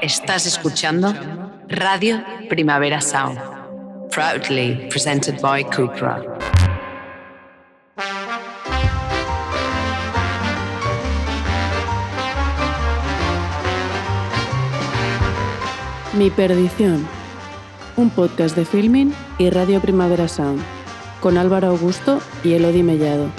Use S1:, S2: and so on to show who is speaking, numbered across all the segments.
S1: Estás escuchando Radio Primavera Sound, proudly presented by Cupra.
S2: Mi perdición, un podcast de Filmin y Radio Primavera Sound, con Álvaro Augusto y Elodie Mellado.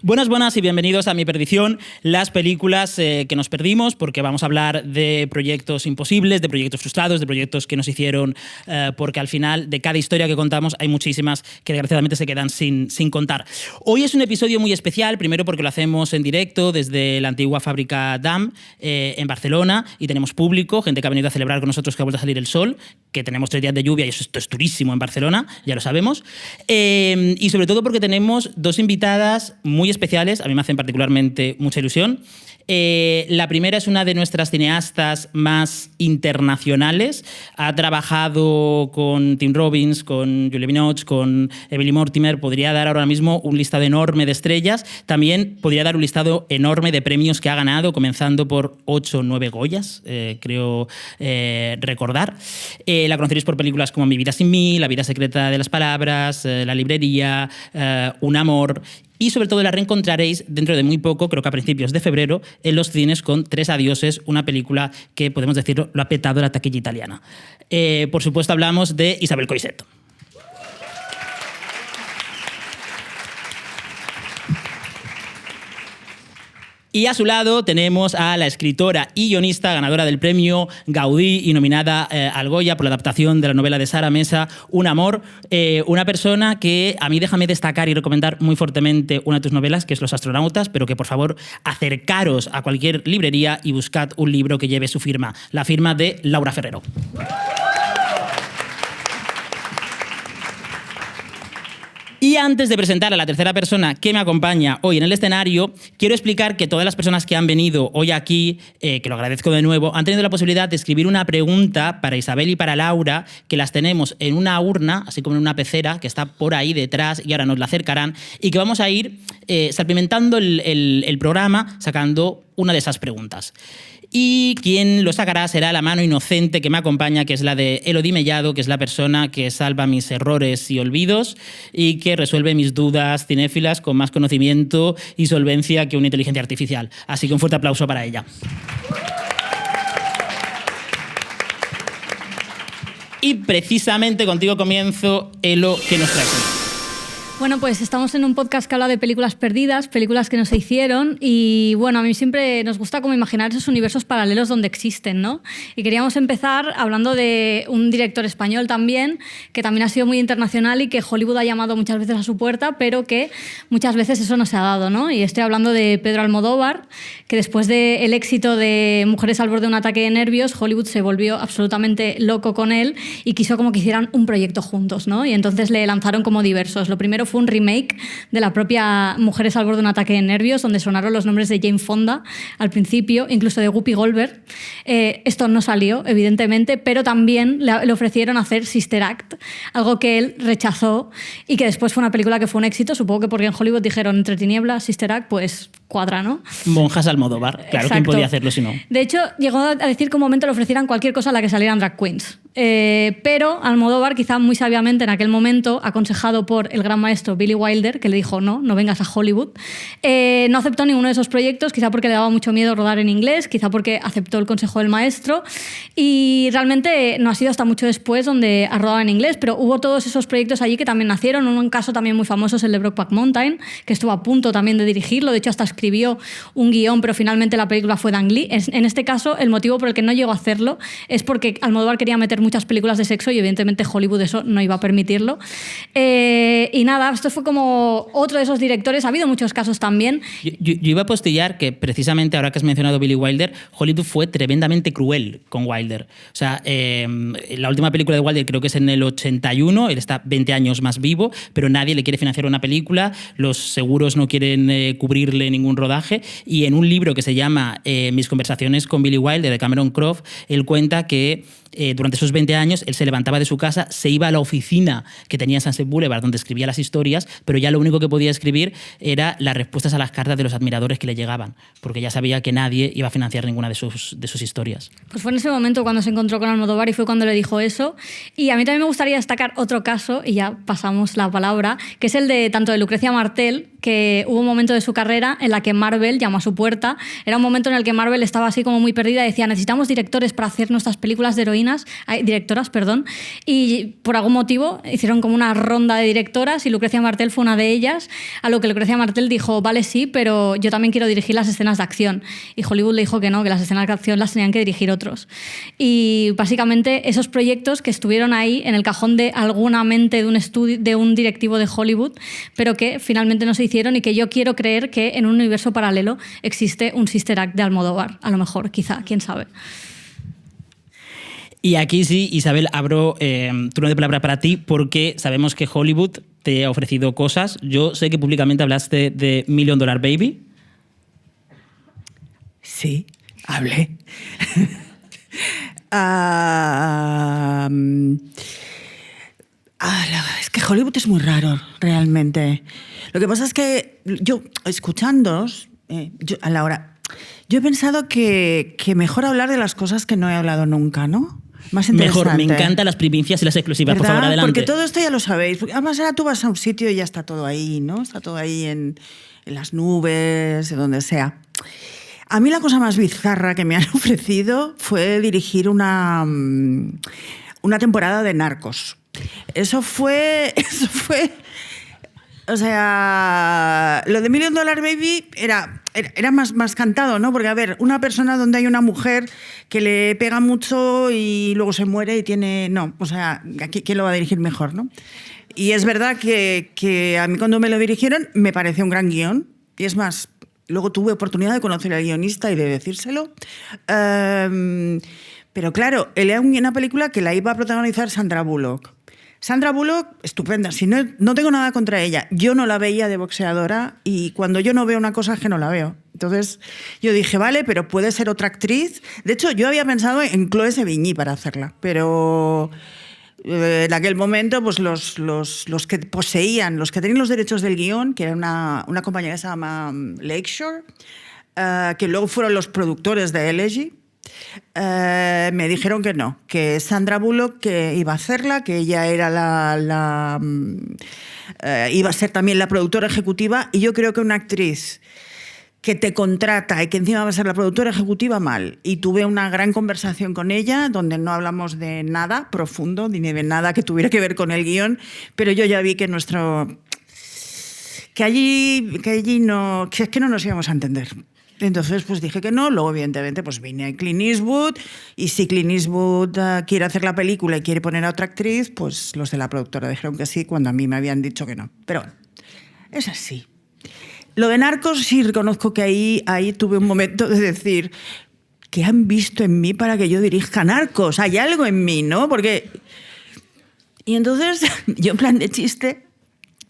S3: Buenas y bienvenidos a Mi Perdición, las películas que nos perdimos, porque vamos a hablar de proyectos imposibles, de proyectos frustrados, de proyectos que nos hicieron, porque al final de cada historia que contamos hay muchísimas que desgraciadamente se quedan sin contar. Hoy es un episodio muy especial, primero porque lo hacemos en directo desde la antigua fábrica DAM en Barcelona y tenemos público, gente que ha venido a celebrar con nosotros que ha vuelto a salir el sol, que tenemos 3 días de lluvia y esto es durísimo en Barcelona, ya lo sabemos, y sobre todo porque tenemos 2 invitadas muy especiales, a mí me hacen particularmente mucha ilusión. La primera es una de nuestras cineastas más internacionales. Ha trabajado con Tim Robbins, con Julia Binoche, con Emily Mortimer. Podría dar ahora mismo un listado enorme de estrellas. También podría dar un listado enorme de premios que ha ganado, comenzando por 8 o 9 Goyas, creo recordar. La conoceréis por películas como Mi vida sin mí, La vida secreta de las palabras, La librería, Un amor. Y sobre todo la reencontraréis dentro de muy poco, creo que a principios de febrero, en los cines con Tres adioses, una película que, podemos decirlo, lo ha petado la taquilla italiana. Por supuesto hablamos de Isabel Coixet. Y a su lado tenemos a la escritora y guionista ganadora del premio Gaudí y nominada al Goya por la adaptación de la novela de Sara Mesa, Un amor. Una persona que a mí déjame destacar y recomendar muy fuertemente una de tus novelas, que es Los astronautas, pero que por favor acercaros a cualquier librería y buscad un libro que lleve su firma, la firma de Laura Ferrero. Y antes de presentar a la tercera persona que me acompaña hoy en el escenario, quiero explicar que todas las personas que han venido hoy aquí, que lo agradezco de nuevo, han tenido la posibilidad de escribir una pregunta para Isabel y para Laura, que las tenemos en una urna, así como en una pecera, que está por ahí detrás y ahora nos la acercarán, y que vamos a ir salpimentando el programa sacando una de esas preguntas. Y quien lo sacará será la mano inocente que me acompaña, que es la de Elodie Mellado, que es la persona que salva mis errores y olvidos y que resuelve mis dudas cinéfilas con más conocimiento y solvencia que una inteligencia artificial. Así que un fuerte aplauso para ella. Y precisamente contigo comienzo, Elo, ¿qué nos traes hoy?
S4: Bueno, pues estamos en un podcast que habla de películas perdidas, películas que no se hicieron y bueno, a mí siempre nos gusta como imaginar esos universos paralelos donde existen, ¿no? Y queríamos empezar hablando de un director español también, que también ha sido muy internacional y que Hollywood ha llamado muchas veces a su puerta, pero que muchas veces eso no se ha dado, ¿no? Y estoy hablando de Pedro Almodóvar, que después del éxito de Mujeres al borde de un ataque de nervios, Hollywood se volvió absolutamente loco con él y quiso como que hicieran un proyecto juntos, ¿no? Y entonces le lanzaron como diversos. Lo primero fue un remake de la propia Mujeres al borde de un ataque de nervios, donde sonaron los nombres de Jane Fonda al principio, incluso de Whoopi Goldberg. Esto no salió, evidentemente, pero también le ofrecieron hacer Sister Act, algo que él rechazó y que después fue una película que fue un éxito, supongo que porque en Hollywood dijeron Entre tinieblas, Sister Act, pues cuadra, ¿no?
S3: Monjas Almodóvar, claro. Exacto. ¿Quién podía hacerlo si no?
S4: De hecho, llegó a decir que un momento le ofrecieran cualquier cosa a la que salieran drag queens. Pero Almodóvar, quizá muy sabiamente en aquel momento, aconsejado por el gran maestro Billy Wilder, que le dijo no vengas a Hollywood, no aceptó ninguno de esos proyectos, quizá porque le daba mucho miedo rodar en inglés, quizá porque aceptó el consejo del maestro, y realmente no ha sido hasta mucho después donde ha rodado en inglés, pero hubo todos esos proyectos allí que también nacieron. Un caso también muy famoso es el de Brokeback Mountain, que estuvo a punto también de dirigirlo, de hecho hasta escribió un guión, pero finalmente la película fue de Ang Lee. En este caso, el motivo por el que no llegó a hacerlo es porque Almodóvar quería meter muchas películas de sexo y evidentemente Hollywood eso no iba a permitirlo. Y nada, esto fue como otro de esos directores. Ha habido muchos casos también.
S3: Yo iba a postillar que precisamente ahora que has mencionado Billy Wilder, Hollywood fue tremendamente cruel con Wilder. O sea, la última película de Wilder creo que es en el 81, él está 20 años más vivo, pero nadie le quiere financiar una película, los seguros no quieren cubrirle ningún ningún rodaje, y en un libro que se llama Mis conversaciones con Billy Wilder, de Cameron Crowe, él cuenta que durante esos 20 años él se levantaba de su casa, se iba a la oficina que tenía en Sunset Boulevard, donde escribía las historias, pero ya lo único que podía escribir era las respuestas a las cartas de los admiradores que le llegaban, porque ya sabía que nadie iba a financiar ninguna de sus historias.
S4: Pues fue en ese momento cuando se encontró con Almodóvar y fue cuando le dijo eso. Y a mí también me gustaría destacar otro caso, y ya pasamos la palabra, que es el de tanto de Lucrecia Martel, que hubo un momento de su carrera en la que Marvel llamó a su puerta. Era un momento en el que Marvel estaba así como muy perdida y decía, necesitamos directores para hacer nuestras películas de directoras, y por algún motivo hicieron como una ronda de directoras y Lucrecia Martel fue una de ellas, a lo que Lucrecia Martel dijo, vale, sí, pero yo también quiero dirigir las escenas de acción. Y Hollywood le dijo que no, que las escenas de acción las tenían que dirigir otros. Y básicamente esos proyectos que estuvieron ahí en el cajón de alguna mente de un directivo de Hollywood, pero que finalmente no se hicieron, y que yo quiero creer que en un universo paralelo existe un Sister Act de Almodóvar, a lo mejor, quizá, quién sabe.
S3: Y aquí sí, Isabel, abro turno de palabra para ti, porque sabemos que Hollywood te ha ofrecido cosas. Yo sé que públicamente hablaste de $1 Million Baby.
S5: Sí, hablé. Es que Hollywood es muy raro, realmente. Lo que pasa es que yo, escuchándoos, yo he pensado que mejor hablar de las cosas que no he hablado nunca, ¿no? Más interesante.
S3: Mejor, me encantan las primicias y las exclusivas,
S5: ¿verdad?
S3: por favor, adelante.
S5: Porque todo esto ya lo sabéis. Además, ahora tú vas a un sitio y ya está todo ahí, ¿no? Está todo ahí en las nubes, en donde sea. A mí la cosa más bizarra que me han ofrecido fue dirigir una temporada de Narcos. Eso fue... O sea, lo de $1 Million Baby era más cantado, ¿no? Porque, a ver, una persona donde hay una mujer que le pega mucho y luego se muere y tiene... No, o sea, ¿quién lo va a dirigir mejor, no? Y es verdad que a mí cuando me lo dirigieron me pareció un gran guión. Y es más, luego tuve oportunidad de conocer al guionista y de decírselo. Pero claro, él era una película que la iba a protagonizar Sandra Bullock. Sandra Bullock, estupenda, si no tengo nada contra ella. Yo no la veía de boxeadora y cuando yo no veo una cosa es que no la veo. Entonces yo dije, vale, pero puede ser otra actriz. De hecho, yo había pensado en Chloe Sevigny para hacerla, pero en aquel momento pues los que poseían, los que tenían los derechos del guión, que era una compañía que se llama Lakeshore, que luego fueron los productores de Elegy, me dijeron que no, que Sandra Bullock que iba a hacerla, que ella era iba a ser también la productora ejecutiva, y yo creo que una actriz que te contrata y que encima va a ser la productora ejecutiva, mal. Y tuve una gran conversación con ella donde no hablamos de nada profundo ni de nada que tuviera que ver con el guión, pero yo ya vi que allí no, que es que no nos íbamos a entender. Entonces pues dije que no. Luego evidentemente pues vine a Clint Eastwood, y si Clint Eastwood quiere hacer la película y quiere poner a otra actriz, pues los de la productora dijeron que sí cuando a mí me habían dicho que no. Pero bueno, es así. Lo de Narcos sí reconozco que ahí tuve un momento de decir, ¿qué han visto en mí para que yo dirija Narcos? Hay algo en mí, ¿no? Y entonces yo en plan de chiste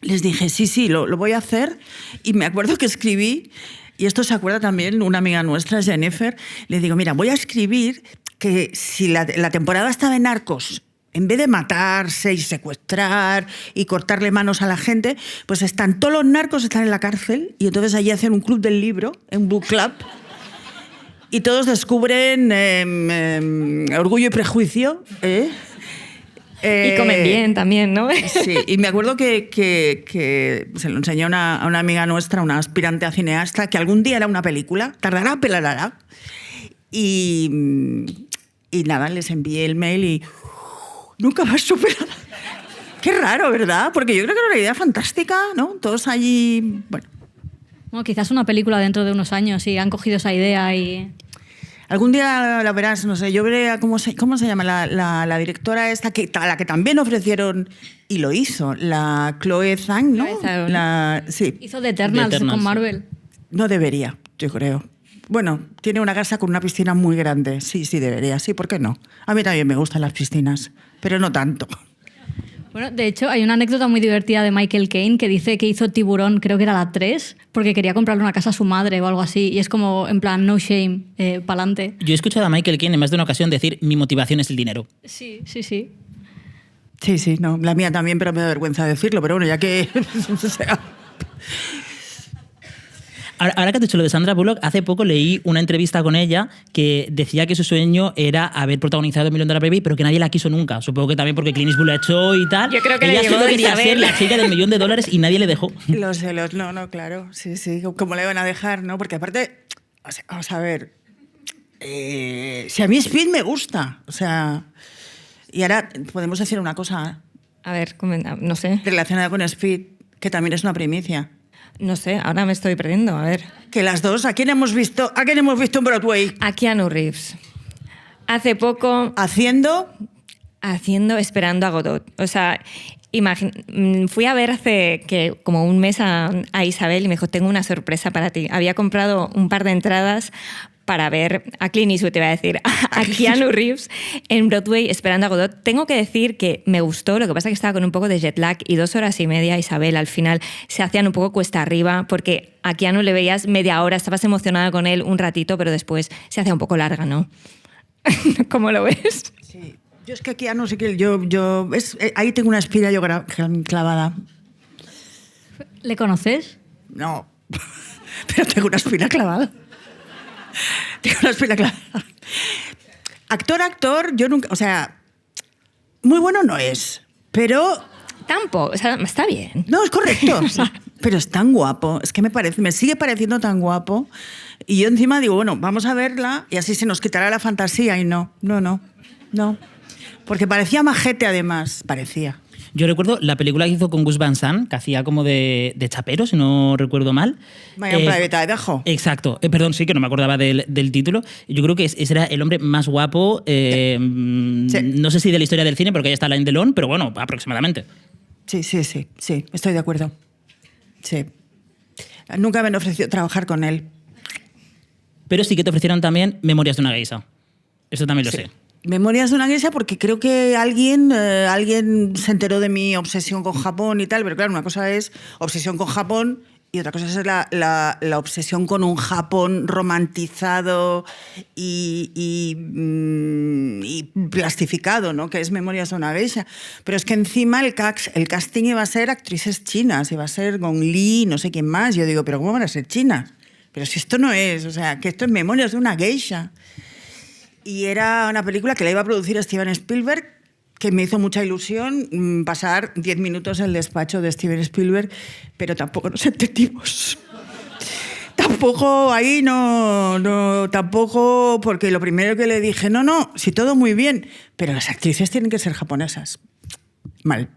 S5: les dije, sí, lo voy a hacer. Y me acuerdo que escribí, y esto se acuerda también una amiga nuestra, Jennifer, le digo, mira, voy a escribir que si la temporada está de Narcos, en vez de matarse y secuestrar y cortarle manos a la gente, pues todos los narcos están en la cárcel, y entonces allí hacen un club del libro, un book club, y todos descubren Orgullo y Prejuicio.
S6: Y comen bien también, ¿no?
S5: Sí, y me acuerdo que se lo enseñé a una amiga nuestra, una aspirante a cineasta, que algún día era una película, tardará, pelará. Y nada, les envié el mail y nunca más supe nada. Qué raro, ¿verdad? Porque yo creo que era una idea fantástica, ¿no? Todos allí...
S4: Bueno, quizás una película dentro de unos años y han cogido esa idea y...
S5: Algún día la verás, no sé, yo veré cómo se llama la directora esta, a la que también ofrecieron y lo hizo, la Chloe Zhang, ¿no? Sí.
S4: Hizo The Eternals con Marvel.
S5: No debería, yo creo. Bueno, tiene una casa con una piscina muy grande. Sí, debería. Sí, ¿por qué no? A mí también me gustan las piscinas, pero no tanto.
S4: Bueno, de hecho, hay una anécdota muy divertida de Michael Caine que dice que hizo Tiburón, creo que era la 3, porque quería comprarle una casa a su madre o algo así. Y es como, en plan, no shame, pa'lante.
S3: Yo he escuchado a Michael Caine en más de una ocasión decir: mi motivación es el dinero.
S4: Sí, sí, sí.
S5: Sí, no, la mía también, pero me da vergüenza decirlo, pero bueno, ya que... o sea,
S3: Ahora que has dicho lo de Sandra Bullock, hace poco leí una entrevista con ella que decía que su sueño era haber protagonizado $1 Million Baby, pero que nadie la quiso nunca. Supongo que también porque Clint Eastwood la echó y tal.
S6: Yo creo que
S3: ella
S6: le llegó
S3: solo
S6: de
S3: quería
S6: Isabel.
S3: ser la chica del $1 Million y nadie le dejó.
S5: los celos, no, claro, sí, ¿cómo le van a dejar, no? Porque aparte, o sea, vamos a ver, si a mí Speed me gusta, o sea, y ahora podemos decir una cosa
S6: A ver, comenta, no sé.
S5: relacionada con Speed, que también es una primicia.
S6: No sé, ahora me estoy perdiendo. A ver.
S5: Que las dos, ¿a quién hemos visto en Broadway?
S6: A Keanu Reeves. Hace poco
S5: Haciendo...
S6: Esperando a Godot. O sea, fui a ver hace como un mes a Isabel y me dijo, tengo una sorpresa para ti. Había comprado un par de entradas para ver a Clint Eastwood, te iba a decir, a Keanu Reeves en Broadway esperando a Godot. Tengo que decir que me gustó, lo que pasa es que estaba con un poco de jet lag y 2 horas y media, Isabel, al final se hacían un poco cuesta arriba porque a Keanu le veías media hora, estabas emocionada con él un ratito, pero después se hacía un poco larga, ¿no? ¿Cómo lo ves?
S5: Sí. Yo es que aquí ya no sé qué, ahí tengo una espina yo clavada.
S4: ¿Le conoces?
S5: No, pero tengo una espina clavada. Tengo una espina clavada. Actor, yo nunca, o sea, muy bueno no es, pero...
S6: Tampoco, o sea, está bien.
S5: No, es correcto, pero es tan guapo, es que me sigue pareciendo tan guapo. Y yo encima digo, bueno, vamos a verla y así se nos quitará la fantasía y no. Porque parecía majete además, parecía.
S3: Yo recuerdo la película que hizo con Gus Van Sant, que hacía como de chapero, si no recuerdo mal.
S5: Vaya Private Idaho.
S3: Exacto. Perdón, sí, que no me acordaba del título. Yo creo que ese era el hombre más guapo,
S5: Sí.
S3: no sé si de la historia del cine, porque ya está Alain Delon, pero bueno, aproximadamente.
S5: Sí, estoy de acuerdo. Sí. Nunca me han ofrecido trabajar con él.
S3: Pero sí que te ofrecieron también Memorias de una geisha. Eso también lo sé.
S5: Memorias de una geisha, porque creo que alguien se enteró de mi obsesión con Japón y tal, pero claro, una cosa es obsesión con Japón y otra cosa es la obsesión con un Japón romantizado y plastificado, ¿no? Que es Memorias de una geisha. Pero es que encima el casting iba a ser actrices chinas, iba a ser Gong Li, no sé quién más. Yo digo, ¿pero cómo van a ser chinas? Pero si esto no es, o sea, que esto es Memorias de una geisha. Y era una película que la iba a producir Steven Spielberg, que me hizo mucha ilusión pasar 10 minutos en el despacho de Steven Spielberg, pero tampoco nos entendimos. Tampoco ahí, tampoco, porque lo primero que le dije, no, si todo muy bien, pero las actrices tienen que ser japonesas. Mal.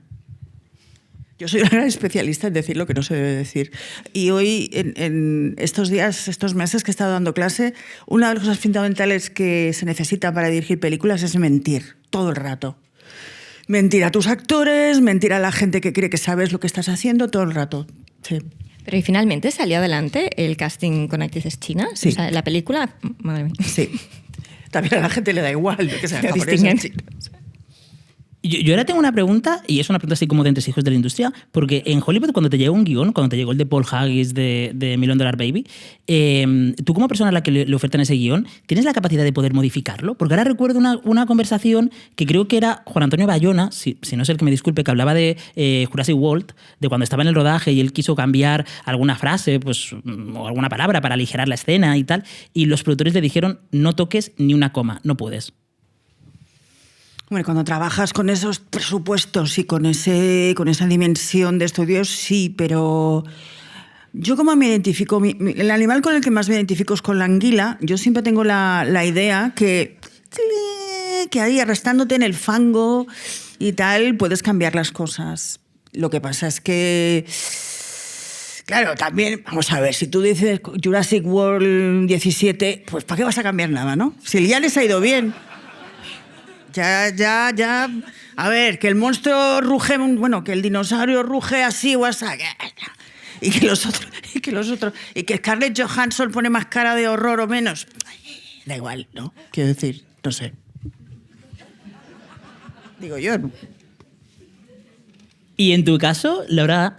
S5: Yo soy una gran especialista en decir lo que no se debe decir. Y hoy, en estos días, estos meses que he estado dando clase, una de las cosas fundamentales que se necesita para dirigir películas es mentir, todo el rato. Mentir a tus actores, mentir a la gente que cree que sabes lo que estás haciendo, todo el rato. Sí.
S6: Pero ¿y finalmente salió adelante el casting con actrices chinas?
S5: Sí.
S6: O sea, la película... Madre mía.
S5: Sí. También a la gente le da igual que sean
S6: Lo
S5: japoneses,
S6: distinguen.
S5: chinos.
S3: Yo ahora tengo una pregunta, y es una pregunta así como de entresijos de la industria, porque en Hollywood cuando te llega un guión, cuando te llegó el de Paul Haggis de $1 Million Baby, tú como persona a la que le ofertan ese guión, ¿tienes la capacidad de poder modificarlo? Porque ahora recuerdo una conversación que creo que era Juan Antonio Bayona, si no es el que me disculpe, que hablaba de Jurassic World, de cuando estaba en el rodaje y él quiso cambiar alguna frase pues, o alguna palabra para aligerar la escena y tal, y los productores le dijeron, no toques ni una coma, no puedes.
S5: Bueno, cuando trabajas con esos presupuestos y con esa dimensión de estudios, sí, pero yo como me identifico, el animal con el que más me identifico es con la anguila. Yo siempre tengo la idea que ahí arrastrándote en el fango y tal, puedes cambiar las cosas. Lo que pasa es que, claro, también, vamos a ver, si tú dices Jurassic World 17, pues ¿para qué vas a cambiar nada, no? Si ya les ha ido bien. Ya. A ver, que el monstruo ruge, bueno, que el dinosaurio ruge así o así. Y que los otros. Y que Scarlett Johansson pone más cara de horror o menos. Da igual, ¿no? Quiero decir, no sé. Digo yo.
S3: Y en tu caso, Laura,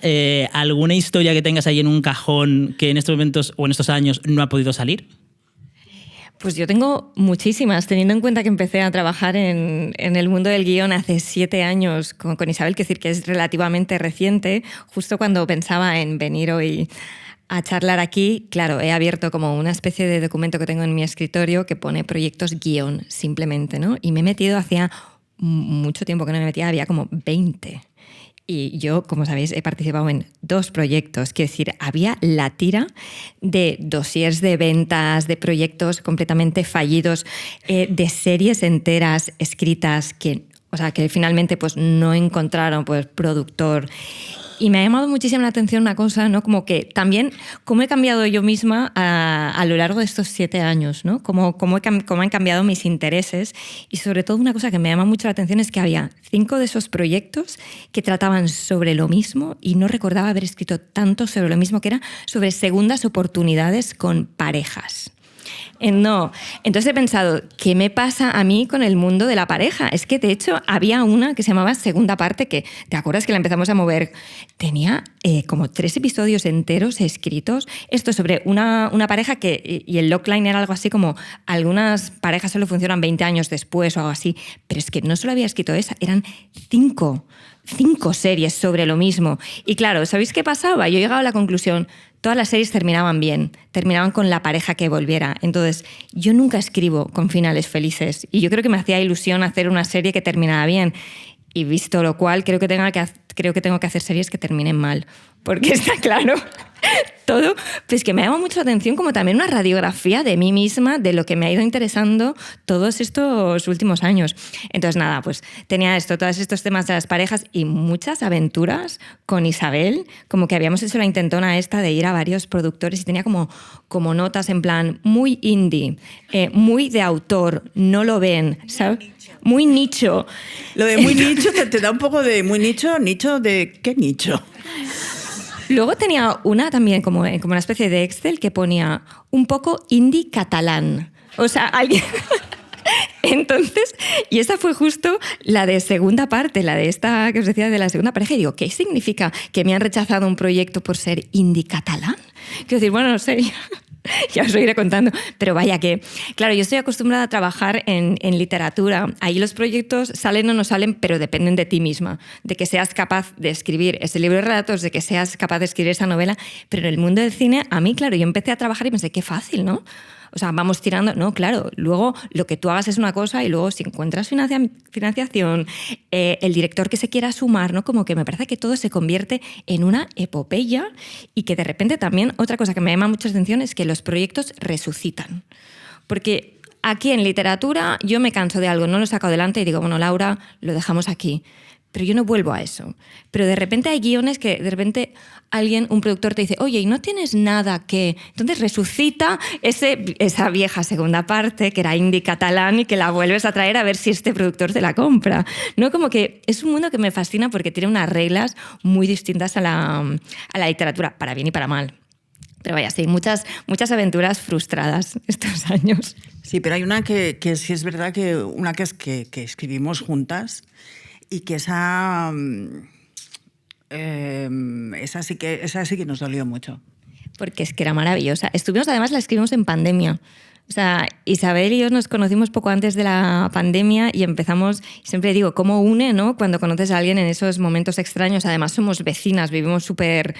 S3: ¿alguna historia que tengas ahí en un cajón que en estos momentos o en estos años no ha podido salir?
S6: Pues yo tengo muchísimas, teniendo en cuenta que empecé a trabajar en el mundo del guión hace 7 años con Isabel, que decir que es relativamente reciente, justo cuando pensaba en venir hoy a charlar aquí. Claro, he abierto como una especie de documento que tengo en mi escritorio que pone proyectos guión, simplemente, ¿no? Y me he metido hacía mucho tiempo que no me metía, había como 20. Y yo, como sabéis, he participado en 2 proyectos. Quiero decir, había la tira de dossiers de ventas, de proyectos completamente fallidos, de series enteras escritas que finalmente pues, no encontraron pues, productor. Y me ha llamado muchísimo la atención una cosa, ¿no? Como que también cómo he cambiado yo misma a lo largo de estos 7 años, ¿no? Cómo han cambiado mis intereses. Y sobre todo una cosa que me llama mucho la atención es que había 5 de esos proyectos que trataban sobre lo mismo y no recordaba haber escrito tanto sobre lo mismo, que era sobre segundas oportunidades con parejas. No. Entonces he pensado, ¿qué me pasa a mí con el mundo de la pareja? Es que, de hecho, había una que se llamaba Segunda Parte, que, ¿te acuerdas que la empezamos a mover? Tenía como 3 episodios enteros escritos. Esto sobre una pareja que, y el logline era algo así como, algunas parejas solo funcionan 20 años después o algo así. Pero es que no solo había escrito esa, eran 5 series sobre lo mismo. Y claro, ¿sabéis qué pasaba? Yo he llegado a la conclusión, todas las series terminaban bien, terminaban con la pareja que volviera. Entonces, yo nunca escribo con finales felices y yo creo que me hacía ilusión hacer una serie que terminara bien. Y visto lo cual, creo que tengo que hacer series que terminen mal, porque está claro todo. Pues que me llama mucho la atención como también una radiografía de mí misma, de lo que me ha ido interesando todos estos últimos años. Entonces nada, pues tenía todos estos temas de las parejas y muchas aventuras con Isabel, como que habíamos hecho la intentona esta de ir a varios productores y tenía como notas en plan muy indie, muy de autor, no lo ven, ¿sabes? Muy nicho.
S5: Lo de muy nicho te da un poco de muy nicho. ¿Nicho de qué nicho?
S6: Luego tenía una también como una especie de Excel que ponía un poco indie catalán. O sea, alguien... Entonces, y esa fue justo la de Segunda Parte, la de esta que os decía de la segunda pareja. Y digo, ¿qué significa que me han rechazado un proyecto por ser indie catalán? Quiero decir, bueno, no sé... Ya os lo iré contando. Pero vaya que, claro, yo estoy acostumbrada a trabajar en literatura. Ahí los proyectos salen o no salen, pero dependen de ti misma, de que seas capaz de escribir ese libro de relatos, de que seas capaz de escribir esa novela. Pero en el mundo del cine, a mí, claro, yo empecé a trabajar y pensé, qué fácil, ¿no? O sea, vamos tirando... No, claro, luego lo que tú hagas es una cosa y luego si encuentras financiación, el director que se quiera sumar, ¿no? Como que me parece que todo se convierte en una epopeya y que de repente también otra cosa que me llama mucha atención es que los proyectos resucitan. Porque aquí en literatura yo me canso de algo, no lo saco adelante y digo, bueno, Laura, lo dejamos aquí. Pero yo no vuelvo a eso. Pero de repente hay guiones que de repente un productor te dice, oye, ¿y no tienes nada que...? Entonces resucita esa vieja segunda parte que era indie catalán y que la vuelves a traer a ver si este productor te la compra. ¿No? Como que es un mundo que me fascina porque tiene unas reglas muy distintas a la literatura, para bien y para mal. Pero vaya, sí, muchas aventuras frustradas estos años.
S5: Sí, pero hay una que sí es verdad que una que escribimos juntas y que esa sí que nos dolió mucho.
S6: Porque es que era maravillosa. Además la escribimos en pandemia. O sea, Isabel y yo nos conocimos poco antes de la pandemia y empezamos, siempre digo, ¿cómo une, no? Cuando conoces a alguien en esos momentos extraños. Además somos vecinas, vivimos súper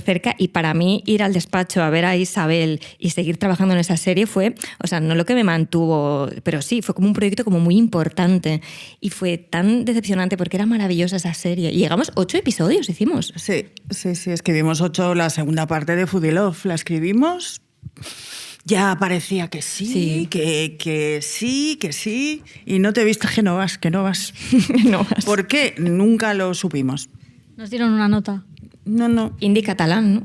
S6: cerca y para mí ir al despacho a ver a Isabel y seguir trabajando en esa serie fue, o sea, no lo que me mantuvo, pero sí, fue como un proyecto como muy importante y fue tan decepcionante porque era maravillosa esa serie. Y llegamos 8 episodios, hicimos.
S5: Sí, escribimos 8, la segunda parte de Foodie Love, la escribimos... Ya parecía que sí. Que sí, y no te viste que no vas.
S6: No vas.
S5: ¿Por qué? Nunca lo supimos.
S4: Nos dieron una nota.
S5: No.
S6: Indie catalán, ¿no?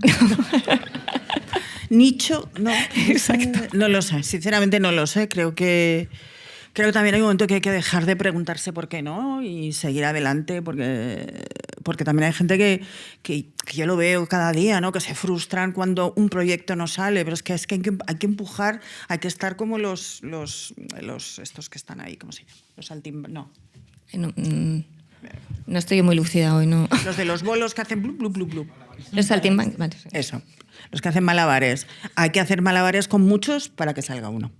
S5: Nicho, no.
S6: Exacto.
S5: No lo sé, sinceramente no lo sé. Creo que también hay un momento que hay que dejar de preguntarse por qué no y seguir adelante, porque también hay gente que yo lo veo cada día, ¿no? Que se frustran cuando un proyecto no sale, pero es que hay que empujar, hay que estar como los estos que están ahí, ¿cómo se llama? Los
S6: No estoy muy lúcida hoy, ¿no?
S5: Los de los bolos que hacen blup, blup, blup, blup.
S6: Los saltimbanquis, vale.
S5: Eso. Los que hacen malabares. Hay que hacer malabares con muchos para que salga uno.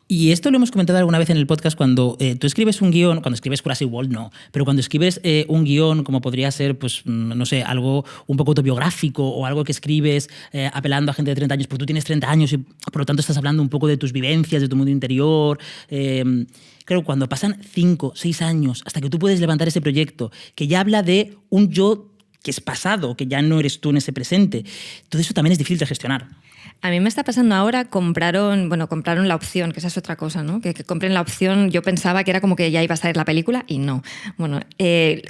S3: Y esto lo hemos comentado alguna vez en el podcast cuando tú escribes un guión, cuando escribes Jurassic World no, pero cuando escribes un guión como podría ser, pues no sé, algo un poco autobiográfico o algo que escribes apelando a gente de 30 años, porque tú tienes 30 años y por lo tanto estás hablando un poco de tus vivencias, de tu mundo interior. Claro, cuando pasan 5, 6 años hasta que tú puedes levantar ese proyecto que ya habla de un yo que es pasado, que ya no eres tú en ese presente, todo eso también es difícil de gestionar.
S6: A mí me está pasando ahora, compraron la opción, que esa es otra cosa, ¿no? Que compren la opción, yo pensaba que era como que ya iba a salir la película y no. Bueno,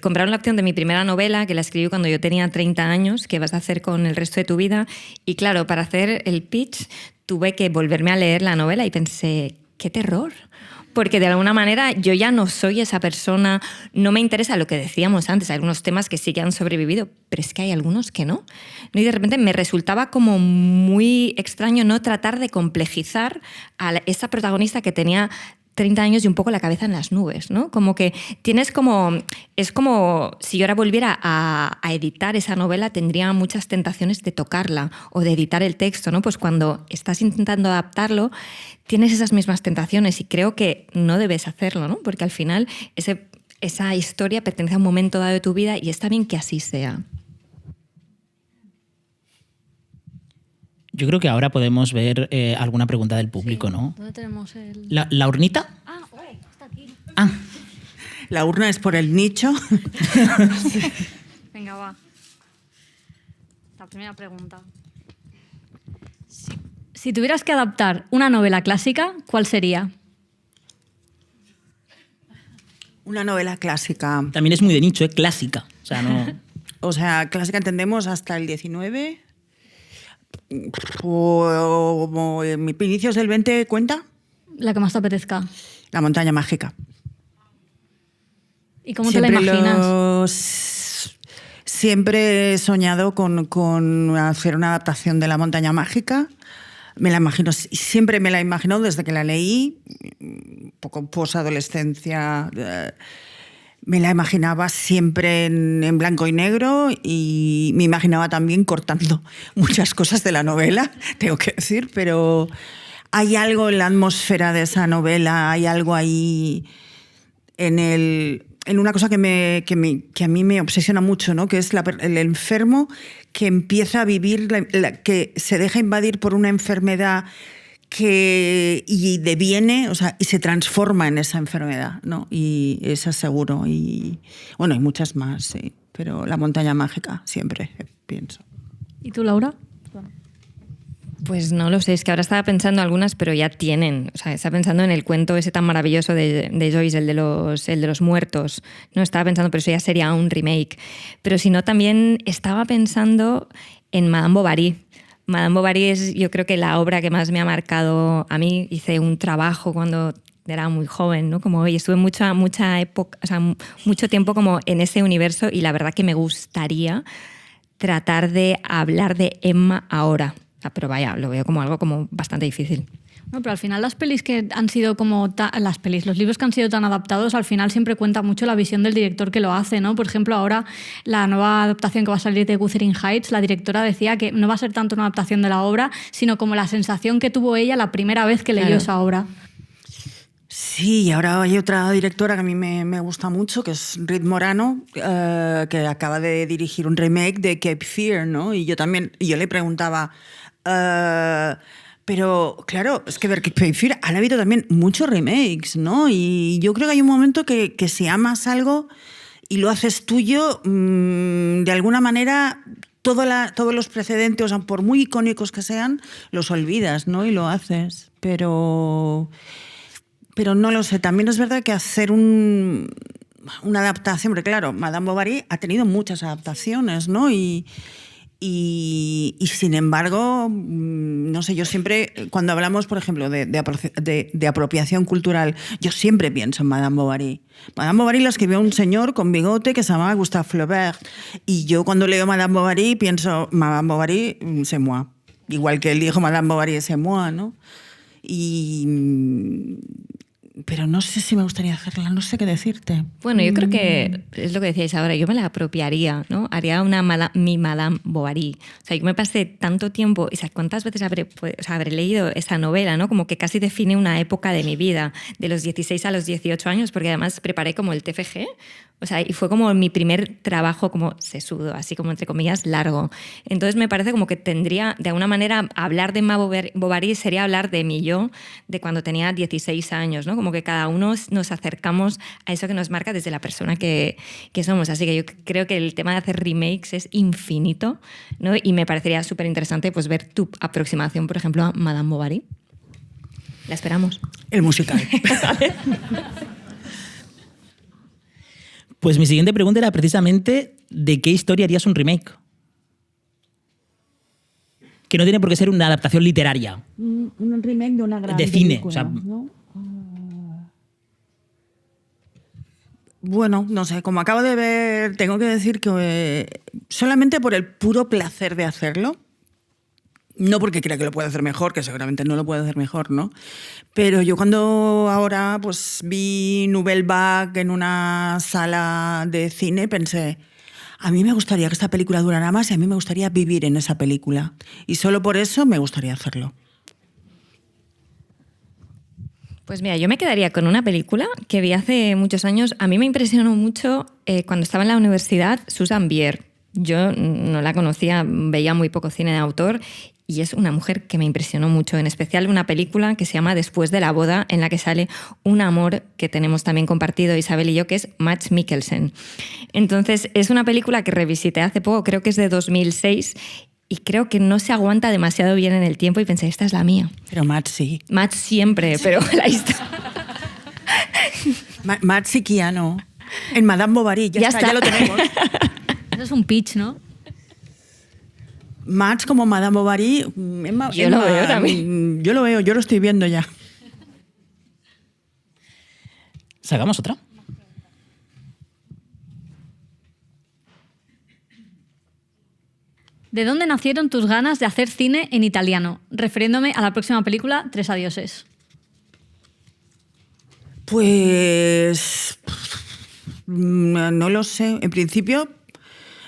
S6: compraron la opción de mi primera novela, que la escribí cuando yo tenía 30 años, que vas a hacer con el resto de tu vida. Y claro, para hacer el pitch tuve que volverme a leer la novela y pensé, ¡qué terror! Porque de alguna manera yo ya no soy esa persona, no me interesa lo que decíamos antes, hay algunos temas que sí que han sobrevivido, pero es que hay algunos que no. Y de repente me resultaba como muy extraño no tratar de complejizar a esa protagonista que tenía 30 años y un poco la cabeza en las nubes, ¿no? Como que tienes como... Es como si yo ahora volviera a editar esa novela, tendría muchas tentaciones de tocarla o de editar el texto, ¿no? Pues cuando estás intentando adaptarlo, tienes esas mismas tentaciones y creo que no debes hacerlo, ¿no? Porque al final esa historia pertenece a un momento dado de tu vida y está bien que así sea.
S3: Yo creo que ahora podemos ver alguna pregunta del público,
S4: Sí.
S3: ¿no?
S4: ¿Dónde tenemos el...?
S3: ¿La urnita?
S4: Ah, está aquí.
S3: Ah,
S5: La urna es por el nicho.
S4: Venga, va. La primera pregunta. Si tuvieras que adaptar una novela clásica, ¿cuál sería?
S5: Una novela clásica.
S3: también es muy de nicho, clásica. O sea, no...
S5: O sea, clásica entendemos hasta el 19. O inicios del 20, ¿cuenta?
S4: La que más te apetezca.
S5: La montaña mágica.
S4: ¿Y cómo te la imaginas?
S5: Siempre he soñado con hacer una adaptación de La montaña mágica. Me la imagino, siempre me la he imaginado desde que la leí, un poco posadolescencia. Me la imaginaba siempre en blanco y negro y me imaginaba también cortando muchas cosas de la novela, tengo que decir, pero hay algo en la atmósfera de esa novela, hay algo ahí en una cosa que a mí me obsesiona mucho, ¿no? Que es el enfermo que empieza a vivir, que se deja invadir por una enfermedad y deviene, o sea, y se transforma en esa enfermedad, ¿no? Y esa seguro. Y bueno, hay muchas más, sí, pero La montaña mágica siempre pienso.
S4: ¿Y tú, Laura?
S6: Pues no lo sé, es que ahora estaba pensando algunas, pero ya tienen. O sea, estaba pensando en el cuento ese tan maravilloso de Joyce, el de los muertos. No estaba pensando, pero eso ya sería un remake. Pero si no, también estaba pensando en Madame Bovary. Madame Bovary es, yo creo que la obra que más me ha marcado a mí. Hice un trabajo cuando era muy joven, ¿no? Como hoy estuve mucha época, o sea, mucho tiempo como en ese universo y la verdad que me gustaría tratar de hablar de Emma ahora. Pero vaya, lo veo como algo como bastante difícil.
S4: No, pero al final las pelis que han sido como los libros que han sido tan adaptados, al final siempre cuenta mucho la visión del director que lo hace, ¿no? Por ejemplo, ahora la nueva adaptación que va a salir de Wuthering Heights, la directora decía que no va a ser tanto una adaptación de la obra, sino como la sensación que tuvo ella la primera vez que leyó esa obra.
S5: Sí, y ahora hay otra directora que a mí me gusta mucho, que es Reed Morano, que acaba de dirigir un remake de Cape Fear, ¿no? Y yo le preguntaba... pero claro, es que ver Cape Fear han habido también muchos remakes, ¿no? Y yo creo que hay un momento que si amas algo y lo haces tuyo, de alguna manera todos los precedentes, o sea, por muy icónicos que sean, los olvidas, ¿no? Y lo haces. Pero no lo sé. También es verdad que hacer una adaptación, porque claro, Madame Bovary ha tenido muchas adaptaciones, ¿no? Y sin embargo, no sé, yo siempre, cuando hablamos, por ejemplo, de apropiación cultural, yo siempre pienso en Madame Bovary. Madame Bovary la escribió un señor con bigote que se llamaba Gustave Flaubert. Y yo cuando leo Madame Bovary pienso, Madame Bovary, c'est moi. Igual que él dijo Madame Bovary, c'est moi, ¿no? Y pero no sé si me gustaría hacerla, no sé qué decirte.
S6: Bueno, yo creo que es lo que decíais ahora, yo me la apropiaría, ¿no? Haría mi Madame Bovary. O sea, yo me pasé tanto tiempo, o sea, ¿cuántas veces habré leído esa novela, ¿no? Como que casi define una época de mi vida, de los 16 a los 18 años, porque además preparé como el TFG, o sea, y fue como mi primer trabajo como sesudo, así como entre comillas, largo. Entonces me parece como que tendría, de alguna manera, hablar de Madame Bovary sería hablar de mi yo de cuando tenía 16 años, ¿no? Como que cada uno nos acercamos a eso que nos marca desde la persona que somos. Así que yo creo que el tema de hacer remakes es infinito, ¿no? Y me parecería súper interesante pues, ver tu aproximación, por ejemplo, a Madame Bovary. La esperamos.
S5: El musical.
S3: Pues mi siguiente pregunta era precisamente ¿de qué historia harías un remake? Que no tiene por qué ser una adaptación literaria.
S5: Un remake de una gran
S3: de cine,
S5: película,
S3: o sea,
S5: ¿no? Bueno, no sé, como acabo de ver, tengo que decir que solamente por el puro placer de hacerlo, no porque crea que lo puede hacer mejor, que seguramente no lo puede hacer mejor, ¿no? Pero yo cuando ahora pues vi Nouvelle Vague en una sala de cine, pensé, a mí me gustaría que esta película durara más y a mí me gustaría vivir en esa película. Y solo por eso me gustaría hacerlo.
S6: Pues mira, yo me quedaría con una película que vi hace muchos años. A mí me impresionó mucho cuando estaba en la universidad Susan Bier. Yo no la conocía, veía muy poco cine de autor y es una mujer que me impresionó mucho, en especial una película que se llama Después de la boda, en la que sale un amor que tenemos también compartido Isabel y yo, que es Mads Mikkelsen. Entonces, es una película que revisité hace poco, creo que es de 2006, y creo que no se aguanta demasiado bien en el tiempo y pensé, esta es la mía.
S5: Pero Matt sí.
S6: Matt siempre, pero la historia...
S5: Matt sí que ya no. En Madame Bovary, ya está, ya lo tenemos.
S4: Eso es un pitch, ¿no?
S5: Matt como Madame Bovary...
S6: Yo lo veo también.
S5: Yo lo veo, yo lo estoy viendo ya.
S3: ¿Sacamos otra?
S4: ¿De dónde nacieron tus ganas de hacer cine en italiano? Refiriéndome a la próxima película, Tres adioses.
S5: Pues... no lo sé. En principio,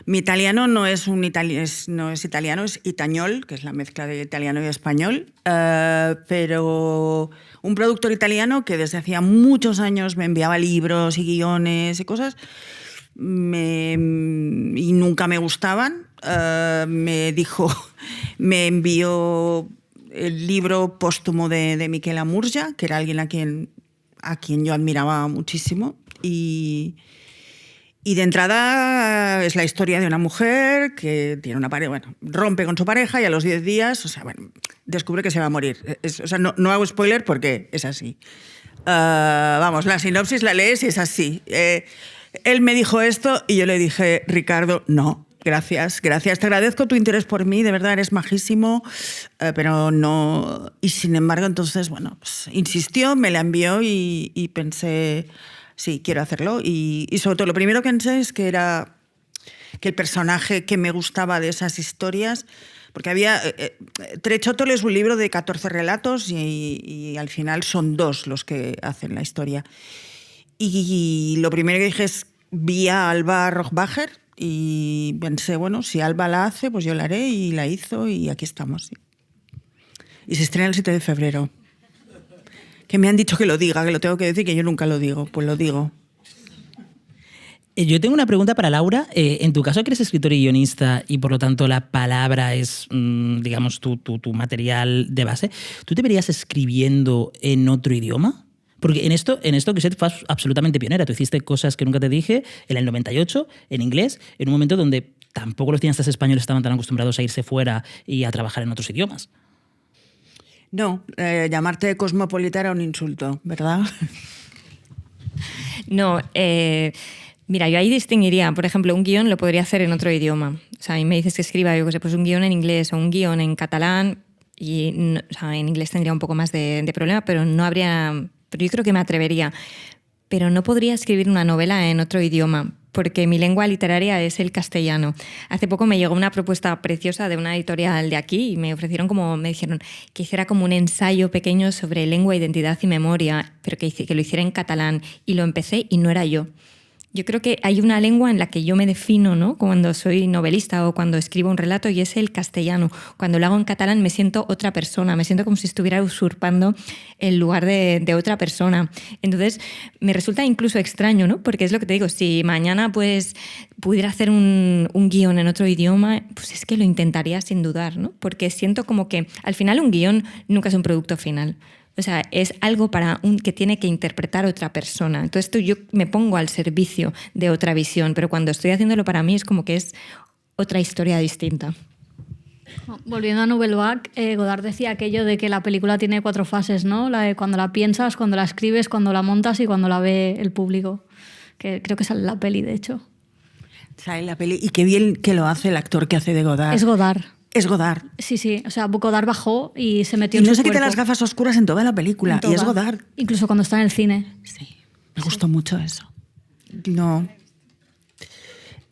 S5: mi italiano no es italiano, es itañol, que es la mezcla de italiano y español. Pero un productor italiano que desde hacía muchos años me enviaba libros y guiones y cosas y nunca me gustaban. Me envió el libro póstumo de Michela Murgia, que era alguien a quien yo admiraba muchísimo. Y de entrada es la historia de una mujer que tiene una pareja, bueno, rompe con su pareja y a los 10 días, o sea, bueno, descubre que se va a morir. O sea, no hago spoiler porque es así. Vamos, la sinopsis la lees y es así. Él me dijo esto y yo le dije, Ricardo, no. Gracias. Te agradezco tu interés por mí, de verdad eres majísimo, pero no... Y sin embargo, entonces, bueno, pues, insistió, me la envió y pensé, sí, quiero hacerlo. Y sobre todo, lo primero que pensé es que era que el personaje que me gustaba de esas historias, porque había... Trecciotto es un libro de 14 relatos y al final son 2 los que hacen la historia. Y lo primero que dije es, vi a Alba Rochbacher, y pensé, bueno, si Alba la hace, pues yo la haré, y la hizo y aquí estamos. Sí. Y se estrena el 7 de febrero. Que me han dicho que lo diga, que lo tengo que decir, que yo nunca lo digo. Pues lo digo.
S3: Yo tengo una pregunta para Laura. En tu caso, que eres escritor y guionista y por lo tanto la palabra es, digamos, tu material de base, ¿tú te verías escribiendo en otro idioma? Porque en esto que fue absolutamente pionera. Tú hiciste Cosas que nunca te dije en el 98, en inglés, en un momento donde tampoco los cineastas españoles estaban tan acostumbrados a irse fuera y a trabajar en otros idiomas.
S5: No, llamarte cosmopolita era un insulto, ¿verdad?
S6: No, mira, yo ahí distinguiría, por ejemplo, un guión lo podría hacer en otro idioma. O sea, a mí me dices que escriba, yo qué sé, pues un guión en inglés o un guión en catalán, y no, o sea, en inglés tendría un poco más de problema, pero no habría... Pero yo creo que me atrevería. Pero no podría escribir una novela en otro idioma, porque mi lengua literaria es el castellano. Hace poco me llegó una propuesta preciosa de una editorial de aquí y me dijeron que hiciera como un ensayo pequeño sobre lengua, identidad y memoria, pero que lo hiciera en catalán, y lo empecé y no era yo. Yo creo que hay una lengua en la que yo me defino, ¿no?, cuando soy novelista o cuando escribo un relato, y es el castellano. Cuando lo hago en catalán me siento otra persona, me siento como si estuviera usurpando el lugar de otra persona. Entonces me resulta incluso extraño, ¿no?, porque es lo que te digo, si mañana pues pudiera hacer un guión en otro idioma, pues es que lo intentaría sin dudar, ¿no?, porque siento como que al final un guión nunca es un producto final. O sea, es algo que tiene que interpretar otra persona. Entonces yo me pongo al servicio de otra visión, pero cuando estoy haciéndolo para mí es como que es otra historia distinta.
S4: Volviendo a Nouvelle Vague, Godard decía aquello de que la película tiene 4 fases, ¿no? La de cuando la piensas, cuando la escribes, cuando la montas y cuando la ve el público. Que creo que sale en la peli, de hecho.
S5: Sale en la peli, y qué bien que lo hace el actor que hace de Godard.
S4: Es Godard.
S5: Es Godard.
S4: Sí. O sea, Godard bajó y se metió
S5: Y
S4: en
S5: no
S4: su
S5: se quita
S4: cuerpo.
S5: las gafas oscuras en toda la película. Y es Godard.
S4: Incluso cuando está en el cine.
S5: Sí, me gustó mucho eso. No.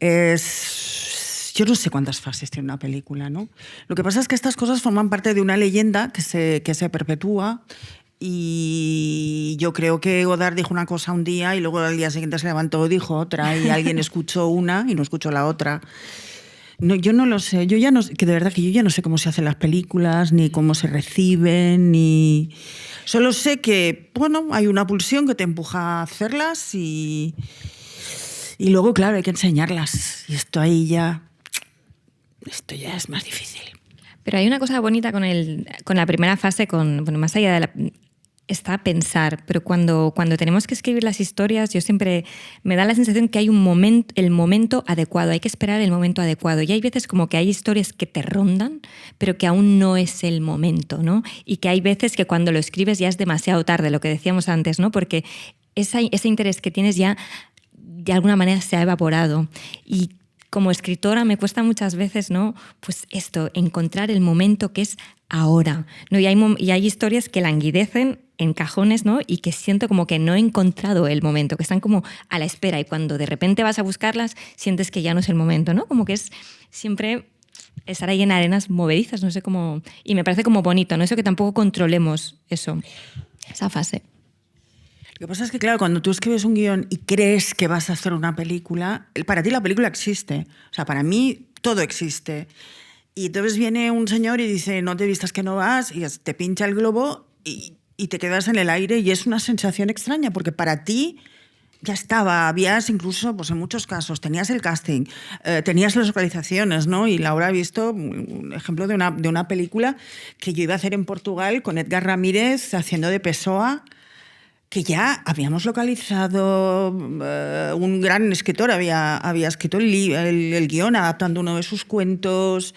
S5: Yo no sé cuántas fases tiene una película, ¿no? Lo que pasa es que estas cosas forman parte de una leyenda que se perpetúa, y yo creo que Godard dijo una cosa un día y luego al día siguiente se levantó y dijo otra, y alguien escuchó una y no escuchó la otra. No, yo no lo sé, yo ya no, que de verdad que yo ya no sé cómo se hacen las películas, ni cómo se reciben, ni... Solo sé que, bueno, hay una pulsión que te empuja a hacerlas y luego, claro, hay que enseñarlas. Y esto ya es más difícil.
S6: Pero hay una cosa bonita con la primera fase, más allá de está pensar, pero cuando tenemos que escribir las historias, yo siempre me da la sensación que hay el momento adecuado, hay que esperar el momento adecuado. Y hay veces como que hay historias que te rondan, pero que aún no es el momento, ¿no? Y que hay veces que cuando lo escribes ya es demasiado tarde, lo que decíamos antes, ¿no? Porque ese interés que tienes ya de alguna manera se ha evaporado. Y como escritora me cuesta muchas veces, ¿no?, pues encontrar el momento que es ahora, ¿no? Y hay historias que languidecen en cajones, ¿no?, y que siento como que no he encontrado el momento, que están como a la espera, y cuando de repente vas a buscarlas sientes que ya no es el momento, ¿no? Como que es siempre estar ahí en arenas movedizas, no sé cómo... Y me parece como bonito, ¿no? Eso que tampoco controlemos esa fase.
S5: Lo que pasa es que, claro, cuando tú escribes un guión y crees que vas a hacer una película, para ti la película existe. O sea, para mí todo existe. Y entonces viene un señor y dice, no te vistas que no vas, y te pincha el globo y te quedas en el aire, y es una sensación extraña, porque para ti ya estaba, habías incluso, pues en muchos casos, tenías el casting, tenías las localizaciones, ¿no? Y Laura ha visto un ejemplo de una película que yo iba a hacer en Portugal con Edgar Ramírez haciendo de Pessoa, que ya habíamos localizado, un gran escritor había escrito el guión adaptando uno de sus cuentos.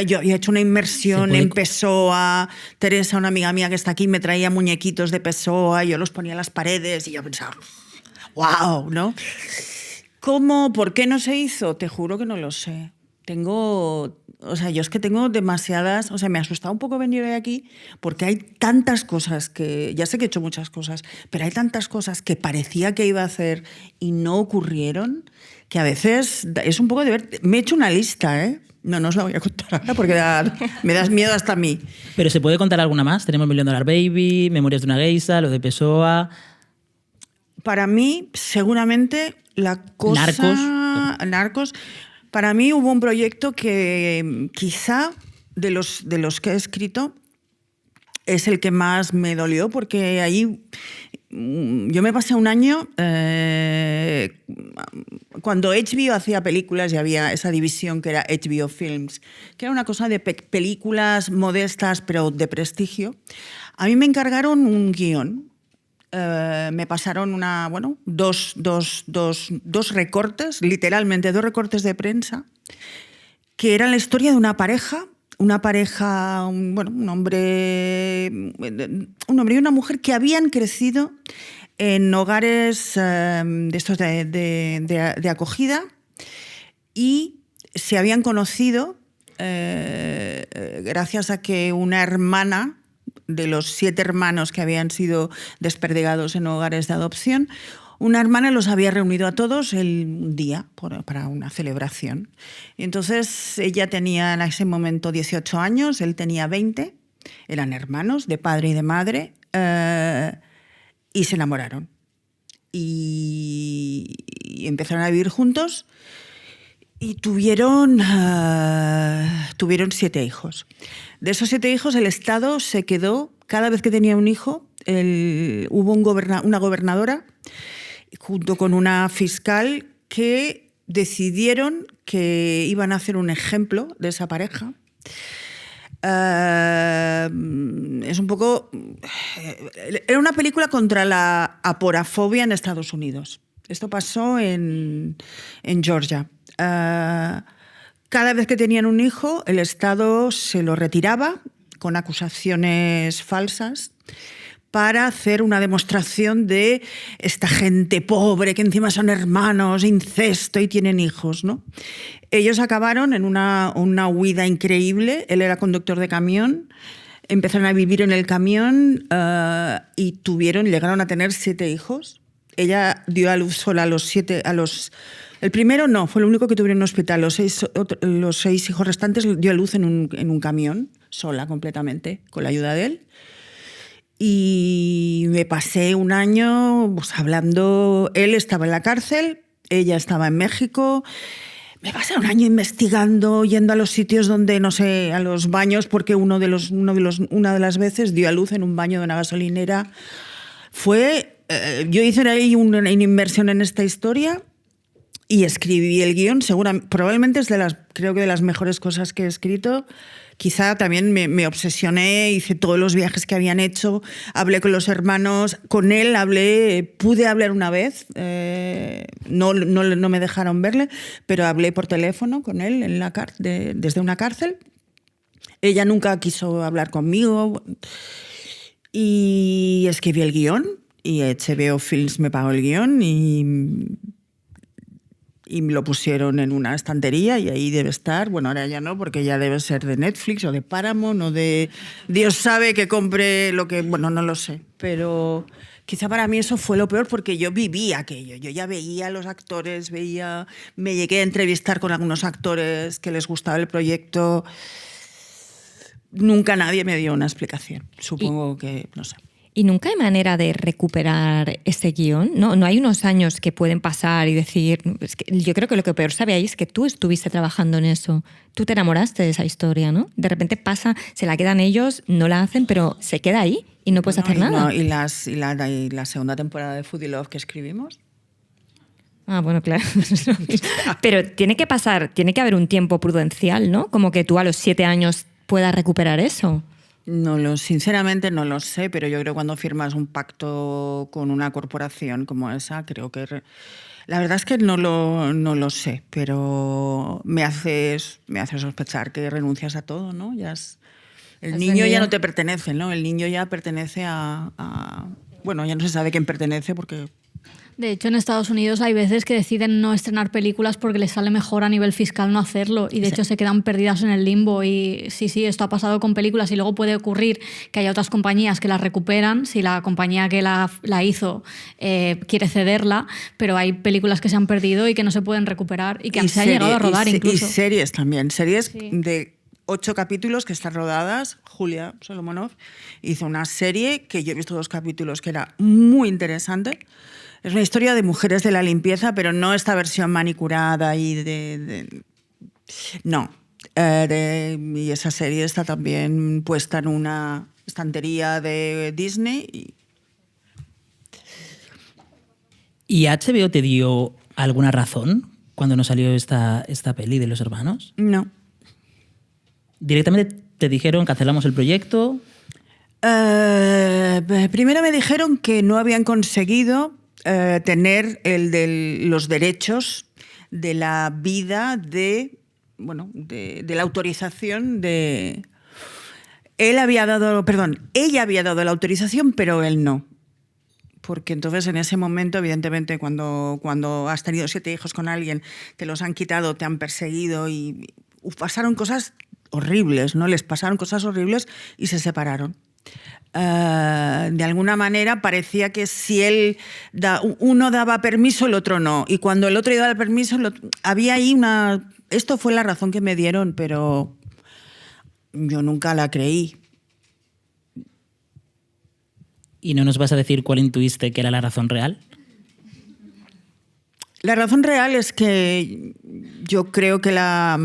S5: Yo había hecho una inmersión en Pessoa. Teresa, una amiga mía que está aquí, me traía muñequitos de Pessoa, y yo los ponía en las paredes y yo pensaba, ¡wow!, ¿no? ¿Cómo? ¿Por qué no se hizo? Te juro que no lo sé. Yo es que tengo demasiadas... O sea, me ha asustado un poco venir hoy aquí porque hay tantas cosas que... Ya sé que he hecho muchas cosas, pero hay tantas cosas que parecía que iba a hacer y no ocurrieron, que a veces es un poco de ver... Me he hecho una lista, ¿eh? No os la voy a contar ahora porque me das miedo hasta a mí.
S3: Pero ¿se puede contar alguna más? Tenemos $1 Million Baby, Memorias de una geisha, lo de Pessoa...
S5: Para mí, seguramente, la cosa... Narcos. Para mí hubo un proyecto que quizá de los que he escrito es el que más me dolió, porque ahí yo me pasé un año... cuando HBO hacía películas y había esa división que era HBO Films, que era una cosa de películas modestas pero de prestigio, a mí me encargaron un guión. Me pasaron dos recortes, literalmente 2 recortes de prensa, que eran la historia de una pareja, un hombre y una mujer que habían crecido en hogares de acogida, y se habían conocido gracias a que una hermana de los 7 hermanos que habían sido desperdigados en hogares de adopción, una hermana los había reunido a todos un día para una celebración. Y entonces ella tenía en ese momento 18 años, él tenía 20, eran hermanos de padre y de madre, y se enamoraron. Y empezaron a vivir juntos y tuvieron 7 hijos. De esos 7 hijos, el Estado se quedó, cada vez que tenía un hijo, hubo una gobernadora junto con una fiscal que decidieron que iban a hacer un ejemplo de esa pareja. Es un poco... Era una película contra la aporafobia en Estados Unidos. Esto pasó en Georgia. Cada vez que tenían un hijo, el Estado se lo retiraba con acusaciones falsas para hacer una demostración de esta gente pobre que encima son hermanos, incesto y tienen hijos, ¿no? Ellos acabaron en una huida increíble. Él era conductor de camión, empezaron a vivir en el camión y llegaron a tener 7 hijos. Ella dio a luz sola a los 7, el primero no, fue el único que tuvieron en un hospital. Los 6 hijos restantes dio a luz en un camión, sola completamente, con la ayuda de él. Y me pasé un año hablando, él estaba en la cárcel, ella estaba en México. Me pasé un año investigando, yendo a los sitios donde, no sé, a los baños, porque una de las veces dio a luz en un baño de una gasolinera. Yo hice ahí una inmersión en esta historia y escribí el guión. Probablemente es creo que de las mejores cosas que he escrito. Quizá también me obsesioné, hice todos los viajes que habían hecho, hablé con los hermanos, con él pude hablar una vez, no me dejaron verle, pero hablé por teléfono con él desde una cárcel. Ella nunca quiso hablar conmigo y escribí el guión y HBO Films me pagó el guión y lo pusieron en una estantería y ahí debe estar. Bueno, ahora ya no, porque ya debe ser de Netflix o de Paramount o de... Dios sabe que compre lo que... Bueno, no lo sé, pero quizá para mí eso fue lo peor porque yo vivía aquello. Yo ya veía a los actores, me llegué a entrevistar con algunos actores que les gustaba el proyecto. Nunca nadie me dio una explicación. Supongo que... no sé.
S6: ¿Y nunca hay manera de recuperar ese guión? ¿No hay unos años que pueden pasar y decir... yo creo que lo que peor sabíais es que tú estuviste trabajando en eso. Tú te enamoraste de esa historia, ¿no? De repente pasa, se la quedan ellos, no la hacen, pero se queda ahí y no puedes hacer nada.
S5: No, y la segunda temporada de Foodie Love que escribimos.
S6: Ah, bueno, claro. Pero tiene que haber un tiempo prudencial, ¿no? Como que tú a los 7 años puedas recuperar eso.
S5: Sinceramente no lo sé, pero yo creo que cuando firmas un pacto con una corporación como esa, creo que... La verdad es que no lo sé, pero me hace sospechar que renuncias a todo, ¿no? El niño ya no te pertenece, ¿no? El niño ya pertenece bueno, ya no se sabe quién pertenece porque...
S4: De hecho, en Estados Unidos hay veces que deciden no estrenar películas porque les sale mejor a nivel fiscal no hacerlo y de hecho se quedan perdidas en el limbo y sí, esto ha pasado con películas y luego puede ocurrir que haya otras compañías que las recuperan si la compañía que la hizo quiere cederla, pero hay películas que se han perdido y que no se pueden recuperar y que se ha llegado a rodar incluso.
S5: Y series también, de 8 capítulos que están rodadas. Julia Solomonov hizo una serie que yo he visto 2 capítulos que era muy interesante. Es una historia de mujeres de la limpieza, pero no esta versión manicurada y no. Y esa serie está también puesta en una estantería de Disney.
S3: ¿Y HBO te dio alguna razón cuando no salió esta peli de los hermanos?
S5: No.
S3: ¿Directamente te dijeron cancelamos el proyecto?
S5: Primero me dijeron que no habían conseguido tener los derechos de la vida de la autorización de... ella había dado la autorización, pero él no. Porque entonces en ese momento, evidentemente, cuando has tenido 7 hijos con alguien, te los han quitado, te han perseguido y pasaron cosas horribles, ¿no? Les pasaron cosas horribles y se separaron. de alguna manera parecía que si uno daba permiso, el otro no. Y cuando el otro daba el permiso, había ahí una... Esto fue la razón que me dieron, pero yo nunca la creí.
S3: ¿Y no nos vas a decir cuál intuiste que era la razón real?
S5: La razón real es que yo creo que la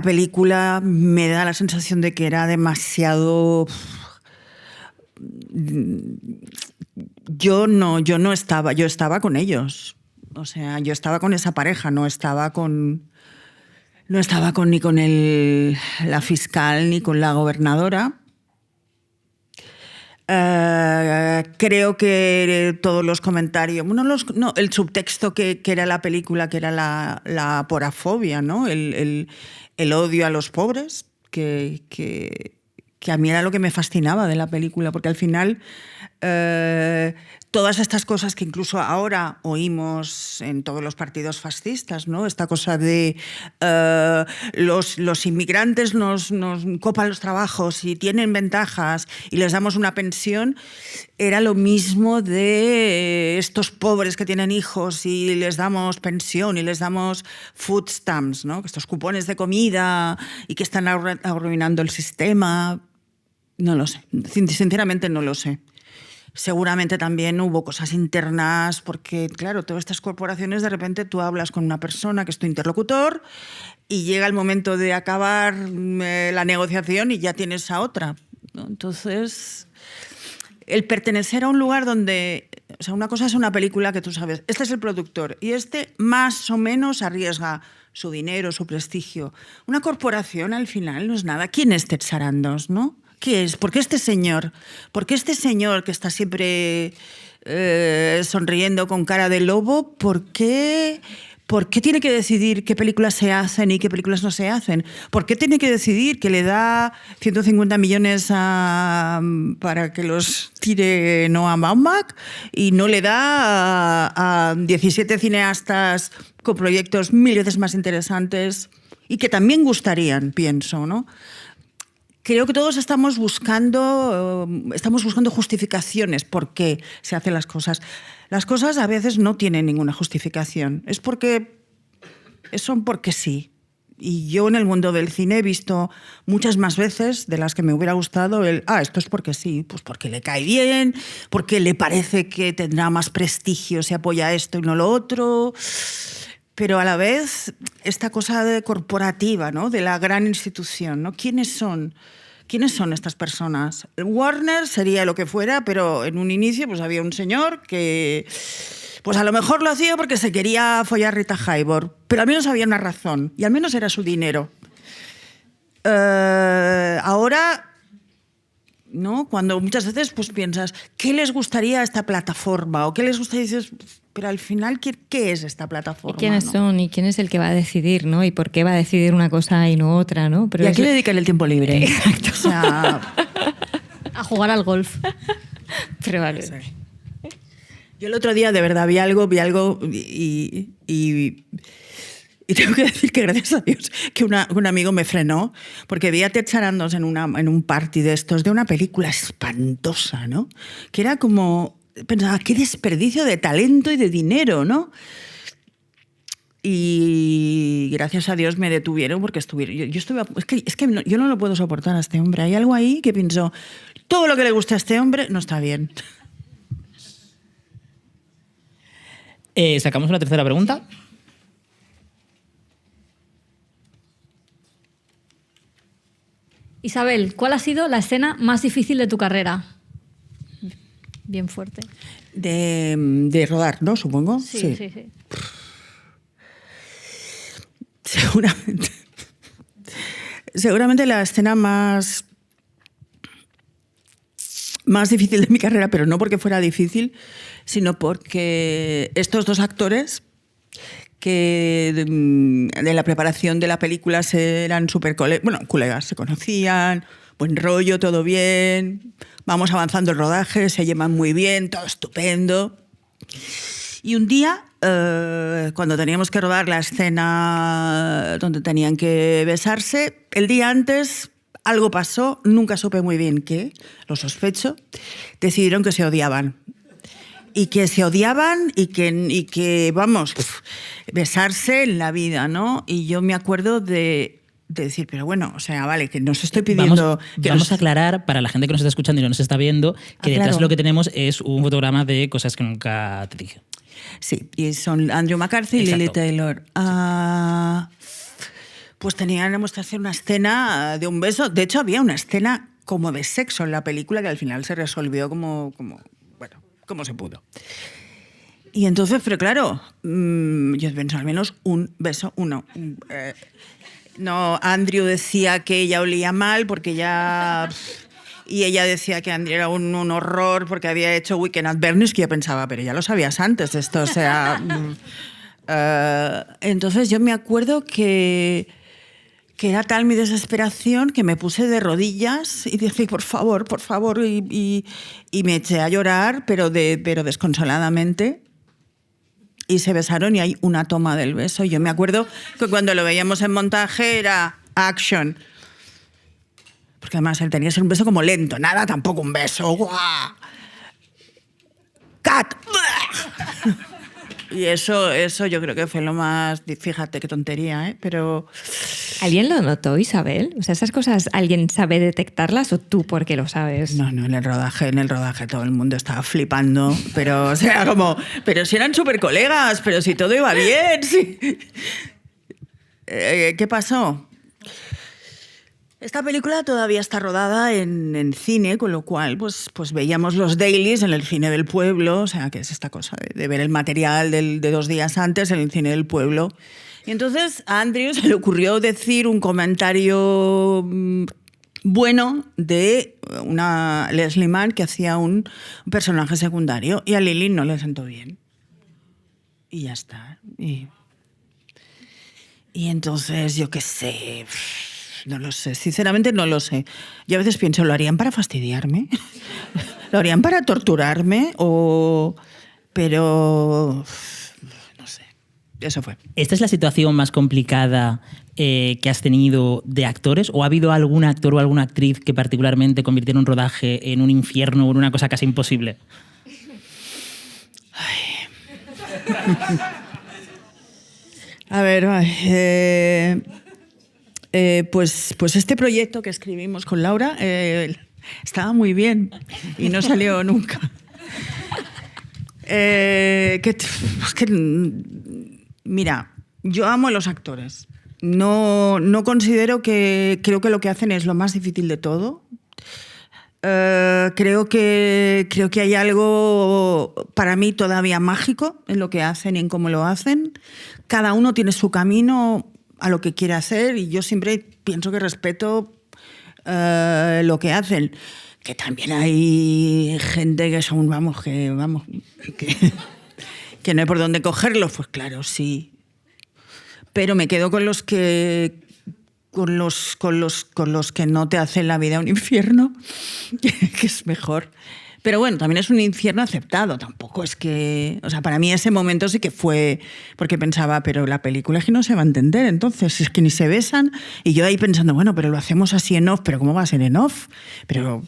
S5: película me da la sensación de que era demasiado... Yo no estaba, yo estaba con ellos. O sea, yo estaba con esa pareja, no estaba ni con la fiscal ni con la gobernadora. Creo que todos los comentarios, el subtexto que era la película, que era la porafobia, ¿no? El odio a los pobres, que a mí era lo que me fascinaba de la película, porque al final todas estas cosas que incluso ahora oímos en todos los partidos fascistas, ¿no? Esta cosa de los inmigrantes nos copan los trabajos y tienen ventajas y les damos una pensión, era lo mismo de estos pobres que tienen hijos y les damos pensión y les damos food stamps, ¿no? Estos cupones de comida y que están arruinando el sistema. No lo sé, sinceramente no lo sé. Seguramente también hubo cosas internas, porque, claro, todas estas corporaciones, de repente tú hablas con una persona que es tu interlocutor y llega el momento de acabar la negociación y ya tienes a otra, ¿no? Entonces, el pertenecer a un lugar donde... O sea, una cosa es una película que tú sabes, este es el productor y este más o menos arriesga su dinero, su prestigio. Una corporación, al final, no es nada. ¿Quién es Ted Sarandos, no? ¿Qué es? ¿Por qué este señor? ¿Por qué este señor que está siempre sonriendo con cara de lobo? ¿Por qué tiene que decidir qué películas se hacen y qué películas no se hacen? ¿Por qué tiene que decidir que le da 150 millones para que los tire Noah Baumbach y no le da a 17 cineastas con proyectos 1000 veces más interesantes y que también gustarían, pienso, ¿no? Creo que todos estamos buscando justificaciones por qué se hacen las cosas. Las cosas a veces no tienen ninguna justificación. Son porque sí. Y yo en el mundo del cine he visto muchas más veces de las que me hubiera gustado esto es porque sí, pues porque le cae bien, porque le parece que tendrá más prestigio si apoya esto y no lo otro. Pero a la vez, esta cosa corporativa, ¿no? De la gran institución, ¿no? ¿Quiénes son estas personas? Warner sería lo que fuera, pero en un inicio pues había un señor que pues a lo mejor lo hacía porque se quería follar Rita Hayworth, pero al menos había una razón, y al menos era su dinero. Ahora, ¿no? Cuando muchas veces pues piensas, ¿qué les gustaría a esta plataforma? ¿O qué les gustaría? Dices, pero al final, ¿qué es esta plataforma?
S6: ¿Y quiénes son? ¿Y quién es el que va a decidir, ¿no? ¿Y por qué va a decidir una cosa y no otra, ¿no?
S5: Pero ¿y a qué le dedican el tiempo libre?
S6: Exacto.
S5: O sea,
S4: A jugar al golf.
S6: Probablemente.
S5: sí. Yo el otro día, de verdad, vi algo y tengo que decir que gracias a Dios que un amigo me frenó, porque vi a Ted Sarandos en un party de estos, de una película espantosa, ¿no? Que era como... Pensaba, qué desperdicio de talento y de dinero, ¿no? Y gracias a Dios me detuvieron porque estuvieron... Yo no lo puedo soportar a este hombre. Hay algo ahí que pienso, todo lo que le gusta a este hombre no está bien.
S3: Sacamos una tercera pregunta.
S4: Isabel, ¿cuál ha sido la escena más difícil de tu carrera? Bien fuerte.
S5: De rodar, ¿no? Supongo.
S4: Sí.
S5: Seguramente la escena más difícil de mi carrera, pero no porque fuera difícil, sino porque estos dos actores que de la preparación de la película eran súper colegas, se conocían, buen rollo, todo bien, vamos avanzando el rodaje, se llevan muy bien, todo estupendo. Y un día, cuando teníamos que rodar la escena donde tenían que besarse, el día antes algo pasó, nunca supe muy bien qué, lo sospecho, decidieron que se odiaban. Y que se odiaban y que vamos, besarse en la vida, ¿no? Y yo me acuerdo de decir, pero bueno, o sea, vale, que nos estoy pidiendo...
S3: Vamos a aclarar, para la gente que nos está escuchando y no nos está viendo, que detrás
S5: claro.
S3: lo que tenemos es un fotograma de cosas que nunca te dije.
S5: Sí, y son Andrew McCarthy y Lily
S3: Exacto.
S5: Taylor. Pues teníamos que hacer una escena de un beso. De hecho, había una escena como de sexo en la película que al final se resolvió como se pudo. Y entonces, pero claro, yo pensaba al menos un beso, uno. No, Andrew decía que ella olía mal porque ya... Y ella decía que Andrew era un horror porque había hecho Weekend at Bernie's, que yo pensaba, pero ya lo sabías antes de esto, o sea... entonces yo me acuerdo que era tal mi desesperación que me puse de rodillas y dije, por favor, y me eché a llorar, pero desconsoladamente. Y se besaron y hay una toma del beso. Y yo me acuerdo que cuando lo veíamos en montaje era action. Porque además él tenía que ser un beso como lento, nada, tampoco un beso. ¡Guau! ¡Cat! Y eso yo creo que fue lo más... Fíjate qué tontería, ¿eh? Pero...
S6: ¿Alguien lo notó, Isabel? O sea, ¿esas cosas alguien sabe detectarlas o tú porque lo sabes?
S5: No, en el rodaje todo el mundo estaba flipando, pero, o sea, como, pero si eran súper colegas, pero si todo iba bien, sí. ¿Qué pasó? Esta película todavía está rodada en cine, con lo cual pues veíamos los dailies en el cine del pueblo, o sea, que es esta cosa de ver el material de 2 días antes en el cine del pueblo. Y entonces a Andrew se le ocurrió decir un comentario bueno de una Leslie Mann que hacía un personaje secundario y a Lily no le sentó bien. Y ya está. Y entonces, yo qué sé, no lo sé, sinceramente no lo sé. Yo a veces pienso, ¿lo harían para fastidiarme? ¿Lo harían para torturarme? Pero no sé, eso fue.
S3: ¿Esta es la situación más complicada que has tenido de actores? ¿O ha habido algún actor o alguna actriz que particularmente convirtiera un rodaje en un infierno o en una cosa casi imposible?
S5: A ver, pues este proyecto que escribimos con Laura estaba muy bien y no salió nunca. Mira, yo amo a los actores. No considero que... Creo que lo que hacen es lo más difícil de todo. Creo que hay algo para mí todavía mágico en lo que hacen y en cómo lo hacen. Cada uno tiene su camino a lo que quiere hacer y yo siempre pienso que respeto lo que hacen. Que también hay gente que son, que no hay por dónde cogerlos, pues claro, sí. Pero me quedo con los que no te hacen la vida un infierno, que es mejor. Pero bueno, también es un infierno aceptado, tampoco es que... O sea, para mí ese momento sí que fue... Porque pensaba, pero la película es que no se va a entender, entonces es que ni se besan. Y yo ahí pensando, bueno, pero lo hacemos así en off, pero ¿cómo va a ser en off? Pero...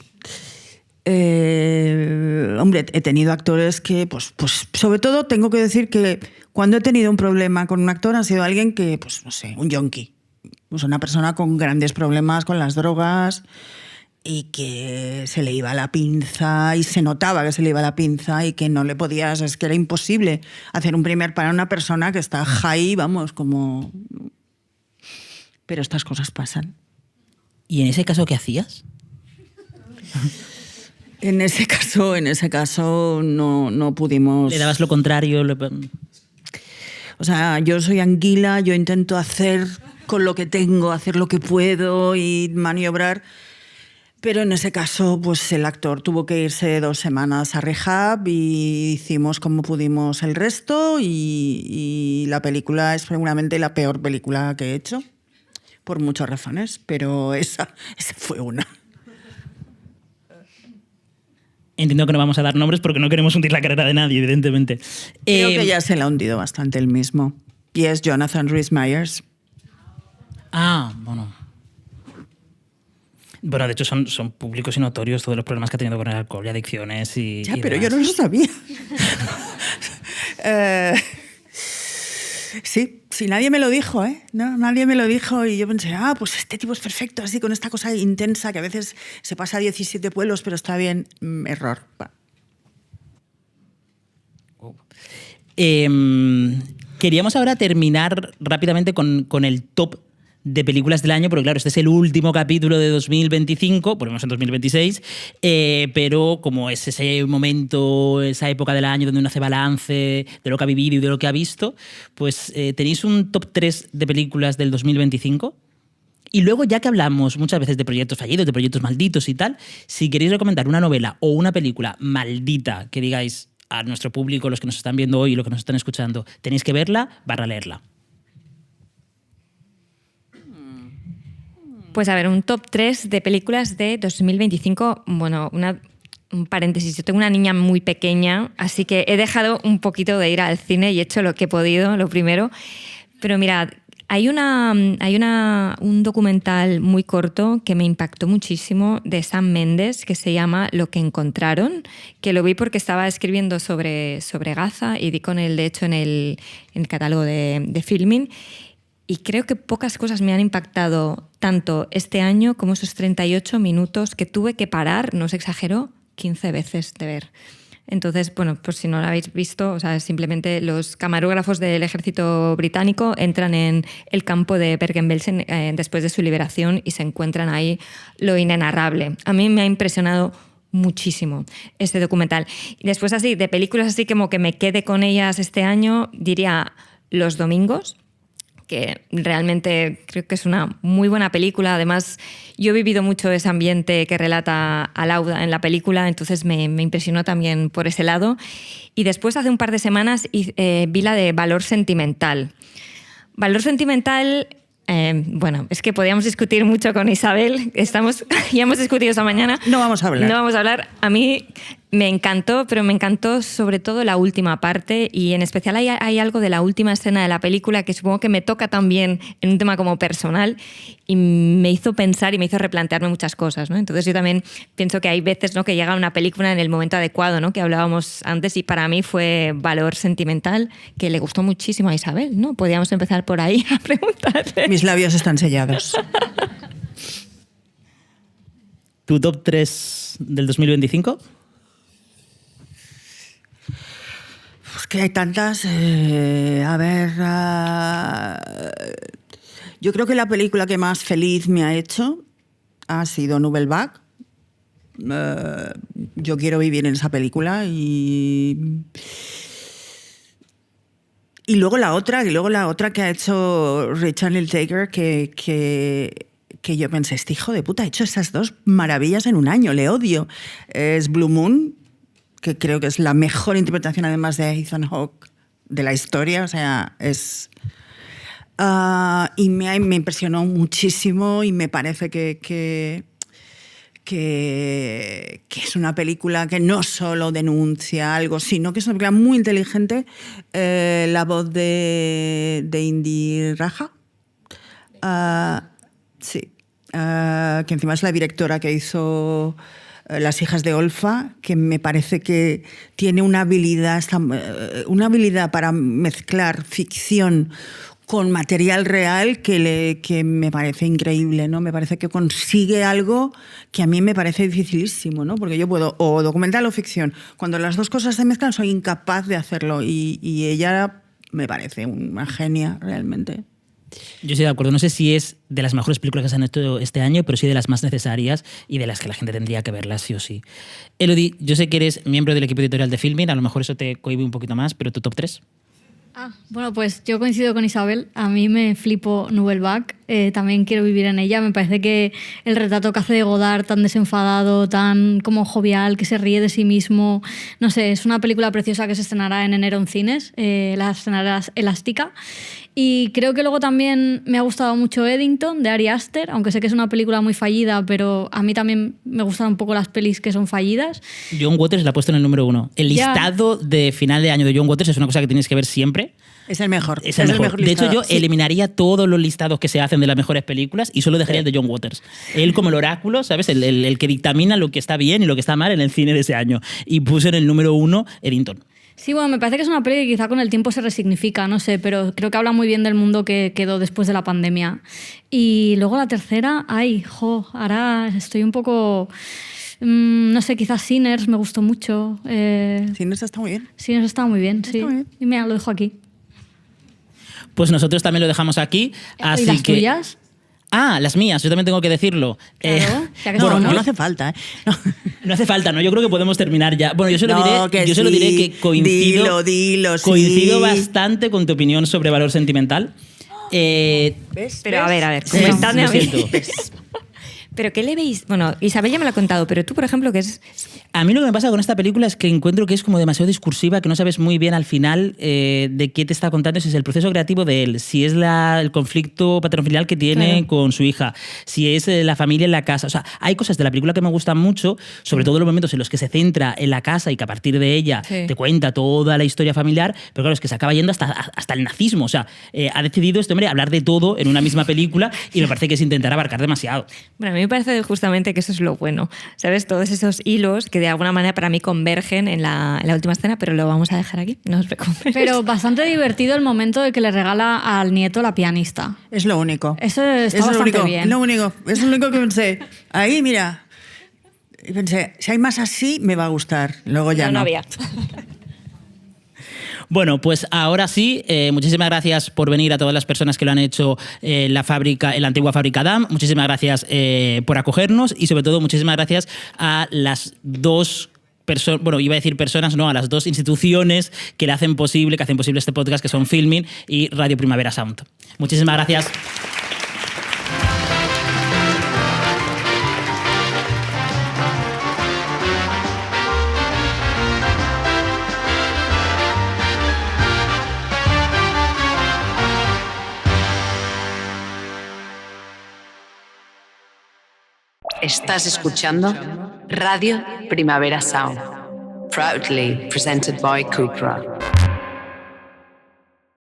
S5: hombre, he tenido actores que, pues sobre todo tengo que decir que cuando he tenido un problema con un actor ha sido alguien que, pues no sé, un yonki. Pues una persona con grandes problemas con las drogas y que se le iba la pinza y se notaba que se le iba la pinza y que no le podías, es que era imposible hacer un primer para una persona que está high, vamos, como... Pero estas cosas pasan.
S3: ¿Y en ese caso qué hacías?
S5: En ese caso no pudimos...
S3: ¿Le dabas lo contrario?
S5: O sea, yo soy anguila, yo intento hacer con lo que tengo, hacer lo que puedo y maniobrar. Pero en ese caso, pues el actor tuvo que irse 2 semanas a rehab y hicimos como pudimos el resto y la película es seguramente la peor película que he hecho, por muchas razones, pero esa fue una.
S3: Entiendo que no vamos a dar nombres porque no queremos hundir la carrera de nadie, evidentemente.
S5: Creo que ya se la ha hundido bastante el mismo. Y es Jonathan Rhys Meyers.
S3: Ah, bueno. Bueno, de hecho son públicos y notorios todos los problemas que ha tenido con el alcohol y adicciones y...
S5: Ya,
S3: y
S5: pero
S3: demás.
S5: yo no lo sabía. Sí, nadie me lo dijo, ¿eh? No, nadie me lo dijo y yo pensé, pues este tipo es perfecto, así con esta cosa intensa que a veces se pasa a 17 pueblos, pero está bien. Error. Va.
S3: Queríamos ahora terminar rápidamente con el top de películas del año, porque claro, este es el último capítulo de 2025, ponemos en 2026, pero como es ese momento, esa época del año donde uno hace balance de lo que ha vivido y de lo que ha visto, pues tenéis un top 3 de películas del 2025. Y luego, ya que hablamos muchas veces de proyectos fallidos, de proyectos malditos y tal, si queréis recomendar una novela o una película maldita que digáis a nuestro público, los que nos están viendo hoy y los que nos están escuchando, tenéis que verla, leerla.
S6: Pues a ver, un top 3 de películas de 2025. Bueno, un paréntesis, yo tengo una niña muy pequeña, así que he dejado un poquito de ir al cine y he hecho lo que he podido, lo primero. Pero mirad, hay un documental muy corto que me impactó muchísimo de Sam Mendes que se llama Lo que encontraron, que lo vi porque estaba escribiendo sobre Gaza y di con él, de hecho, en el catálogo de Filmin. Y creo que pocas cosas me han impactado tanto este año como esos 38 minutos que tuve que parar, no os exagero, 15 veces de ver. Entonces, bueno, pues si no lo habéis visto, o sea, simplemente los camarógrafos del ejército británico entran en el campo de Bergen-Belsen después de su liberación y se encuentran ahí lo inenarrable. A mí me ha impresionado muchísimo este documental. Y después así, de películas así como que me quede con ellas este año, diría Los domingos, que realmente creo que es una muy buena película. Además, yo he vivido mucho ese ambiente que relata Alauda en la película, entonces me impresionó también por ese lado. Y después, hace un par de semanas, vi la de Valor Sentimental. Valor Sentimental, bueno, es que podíamos discutir mucho con Isabel. Ya hemos discutido esta mañana.
S5: No vamos a hablar.
S6: No vamos a hablar. A mí me encantó, pero me encantó sobre todo la última parte y en especial hay algo de la última escena de la película que supongo que me toca también en un tema como personal y me hizo pensar y me hizo replantearme muchas cosas, ¿no? Entonces yo también pienso que hay veces, ¿no?, que llega una película en el momento adecuado, ¿no?, que hablábamos antes, y para mí fue Valor Sentimental, que le gustó muchísimo a Isabel, ¿no? Podríamos empezar por ahí a preguntarle.
S5: Mis labios están sellados.
S3: ¿Tu top 3 del 2025?
S5: Pues que hay tantas. Yo creo que la película que más feliz me ha hecho ha sido Nouvelle Vague. Yo quiero vivir en esa película y luego la otra que ha hecho Richard Linklater que yo pensé, este hijo de puta ha hecho esas dos maravillas en un año, le odio. Es Blue Moon, que creo que es la mejor interpretación, además de Ethan Hawke, de la historia. O sea, es... y me impresionó muchísimo y me parece que es una película que no solo denuncia algo, sino que es una película muy inteligente. La voz de Indy Raja. Sí. Que encima es la directora que hizo Las hijas de Olfa, que me parece que tiene una habilidad para mezclar ficción con material real que me parece increíble, ¿no? Me parece que consigue algo que a mí me parece dificilísimo, ¿no? Porque yo puedo o documental o ficción. Cuando las dos cosas se mezclan soy incapaz de hacerlo y ella me parece una genia realmente.
S3: Yo estoy de acuerdo. No sé si es de las mejores películas que se han hecho este año, pero sí de las más necesarias y de las que la gente tendría que verlas sí o sí. Elodie, yo sé que eres miembro del equipo editorial de Filmin, a lo mejor eso te cohíbe un poquito más, pero tu top 3.
S4: Bueno, pues yo coincido con Isabel. A mí me flipo Nouvelle Vague. También quiero vivir en ella. Me parece que el retrato que hace de Godard, tan desenfadado, tan como jovial, que se ríe de sí mismo, no sé, es una película preciosa que se estrenará en enero en cines. La estrenará Elástica. Y creo que luego también me ha gustado mucho Eddington, de Ari Aster, aunque sé que es una película muy fallida, pero a mí también me gustan un poco las pelis que son fallidas.
S3: John Waters la ha puesto en el número 1. El listado de final de año de John Waters es una cosa que tienes que ver siempre.
S5: Es el mejor.
S3: Es el mejor. De hecho,
S5: listado.
S3: yo eliminaría todos los listados que se hacen de las mejores películas y solo dejaría el de John Waters. Él como el oráculo, ¿sabes? El que dictamina lo que está bien y lo que está mal en el cine de ese año. Y puse en el número 1 Eddington.
S4: Sí, bueno, me parece que es una peli que quizá con el tiempo se resignifica, no sé, pero creo que habla muy bien del mundo que quedó después de la pandemia. Y luego la tercera, ahora estoy un poco... no sé, quizás Sinners me gustó mucho.
S5: Sinners está muy bien.
S4: Sinners está muy bien, sí.
S5: Está muy bien.
S4: Y mira, lo dejo aquí.
S3: Pues nosotros también lo dejamos aquí. Así
S4: ¿Y las
S3: que...
S4: tuyas?
S3: Ah, las mías, yo también tengo que decirlo.
S4: Claro, ya que
S5: Bueno,
S4: somos.
S5: no hace falta, ¿eh? No.
S3: No hace falta, ¿no? Yo creo que podemos terminar ya. Bueno, yo se lo
S5: No,
S3: diré que coincido.
S5: Dilo, sí.
S3: Coincido bastante con tu opinión sobre valor sentimental.
S5: ¿Ves?
S6: Pero a ver,
S3: Sí,
S6: comentadme
S3: lo
S6: a mí.
S3: siento.
S6: ¿Pero qué le veis? Bueno, Isabel ya me lo ha contado, pero tú, por ejemplo, que es...
S3: A mí lo que me pasa con esta película es que encuentro que es como demasiado discursiva, que no sabes muy bien al final de qué te está contando, si es el proceso creativo de él, si es el conflicto paterno-filial que tiene
S4: Claro.
S3: con su hija, si es la familia en la casa. O sea, hay cosas de la película que me gustan mucho, sobre todo los momentos en los que se centra en la casa y que a partir de ella
S6: Sí.
S3: te cuenta toda la historia familiar, pero claro, es que se acaba yendo hasta el nazismo. O sea, ha decidido este hombre hablar de todo en una misma película y me parece que es intentar abarcar demasiado.
S6: Bueno, a mí me parece justamente que eso es lo bueno, ¿sabes? Todos esos hilos que de alguna manera para mí convergen en la última escena, pero lo vamos a dejar aquí, no os preocupéis.
S4: Pero bastante divertido el momento de que le regala al nieto la pianista.
S5: Es lo único.
S4: Eso está
S5: es
S4: bastante
S5: lo único,
S4: bien.
S5: Lo único. Es lo único que pensé. Ahí, mira. Y pensé, si hay más así, me va a gustar. Luego ya no.
S6: había.
S3: Bueno, pues ahora sí, muchísimas gracias por venir a todas las personas que lo han hecho en la antigua fábrica DAM. Muchísimas gracias por acogernos y sobre todo muchísimas gracias a las dos personas, bueno, iba a decir personas, no, a las dos instituciones que hacen posible este podcast, que son Filmin y Radio Primavera Sound. Muchísimas gracias.
S1: Estás escuchando Radio Primavera Sound, proudly presented by Cupra.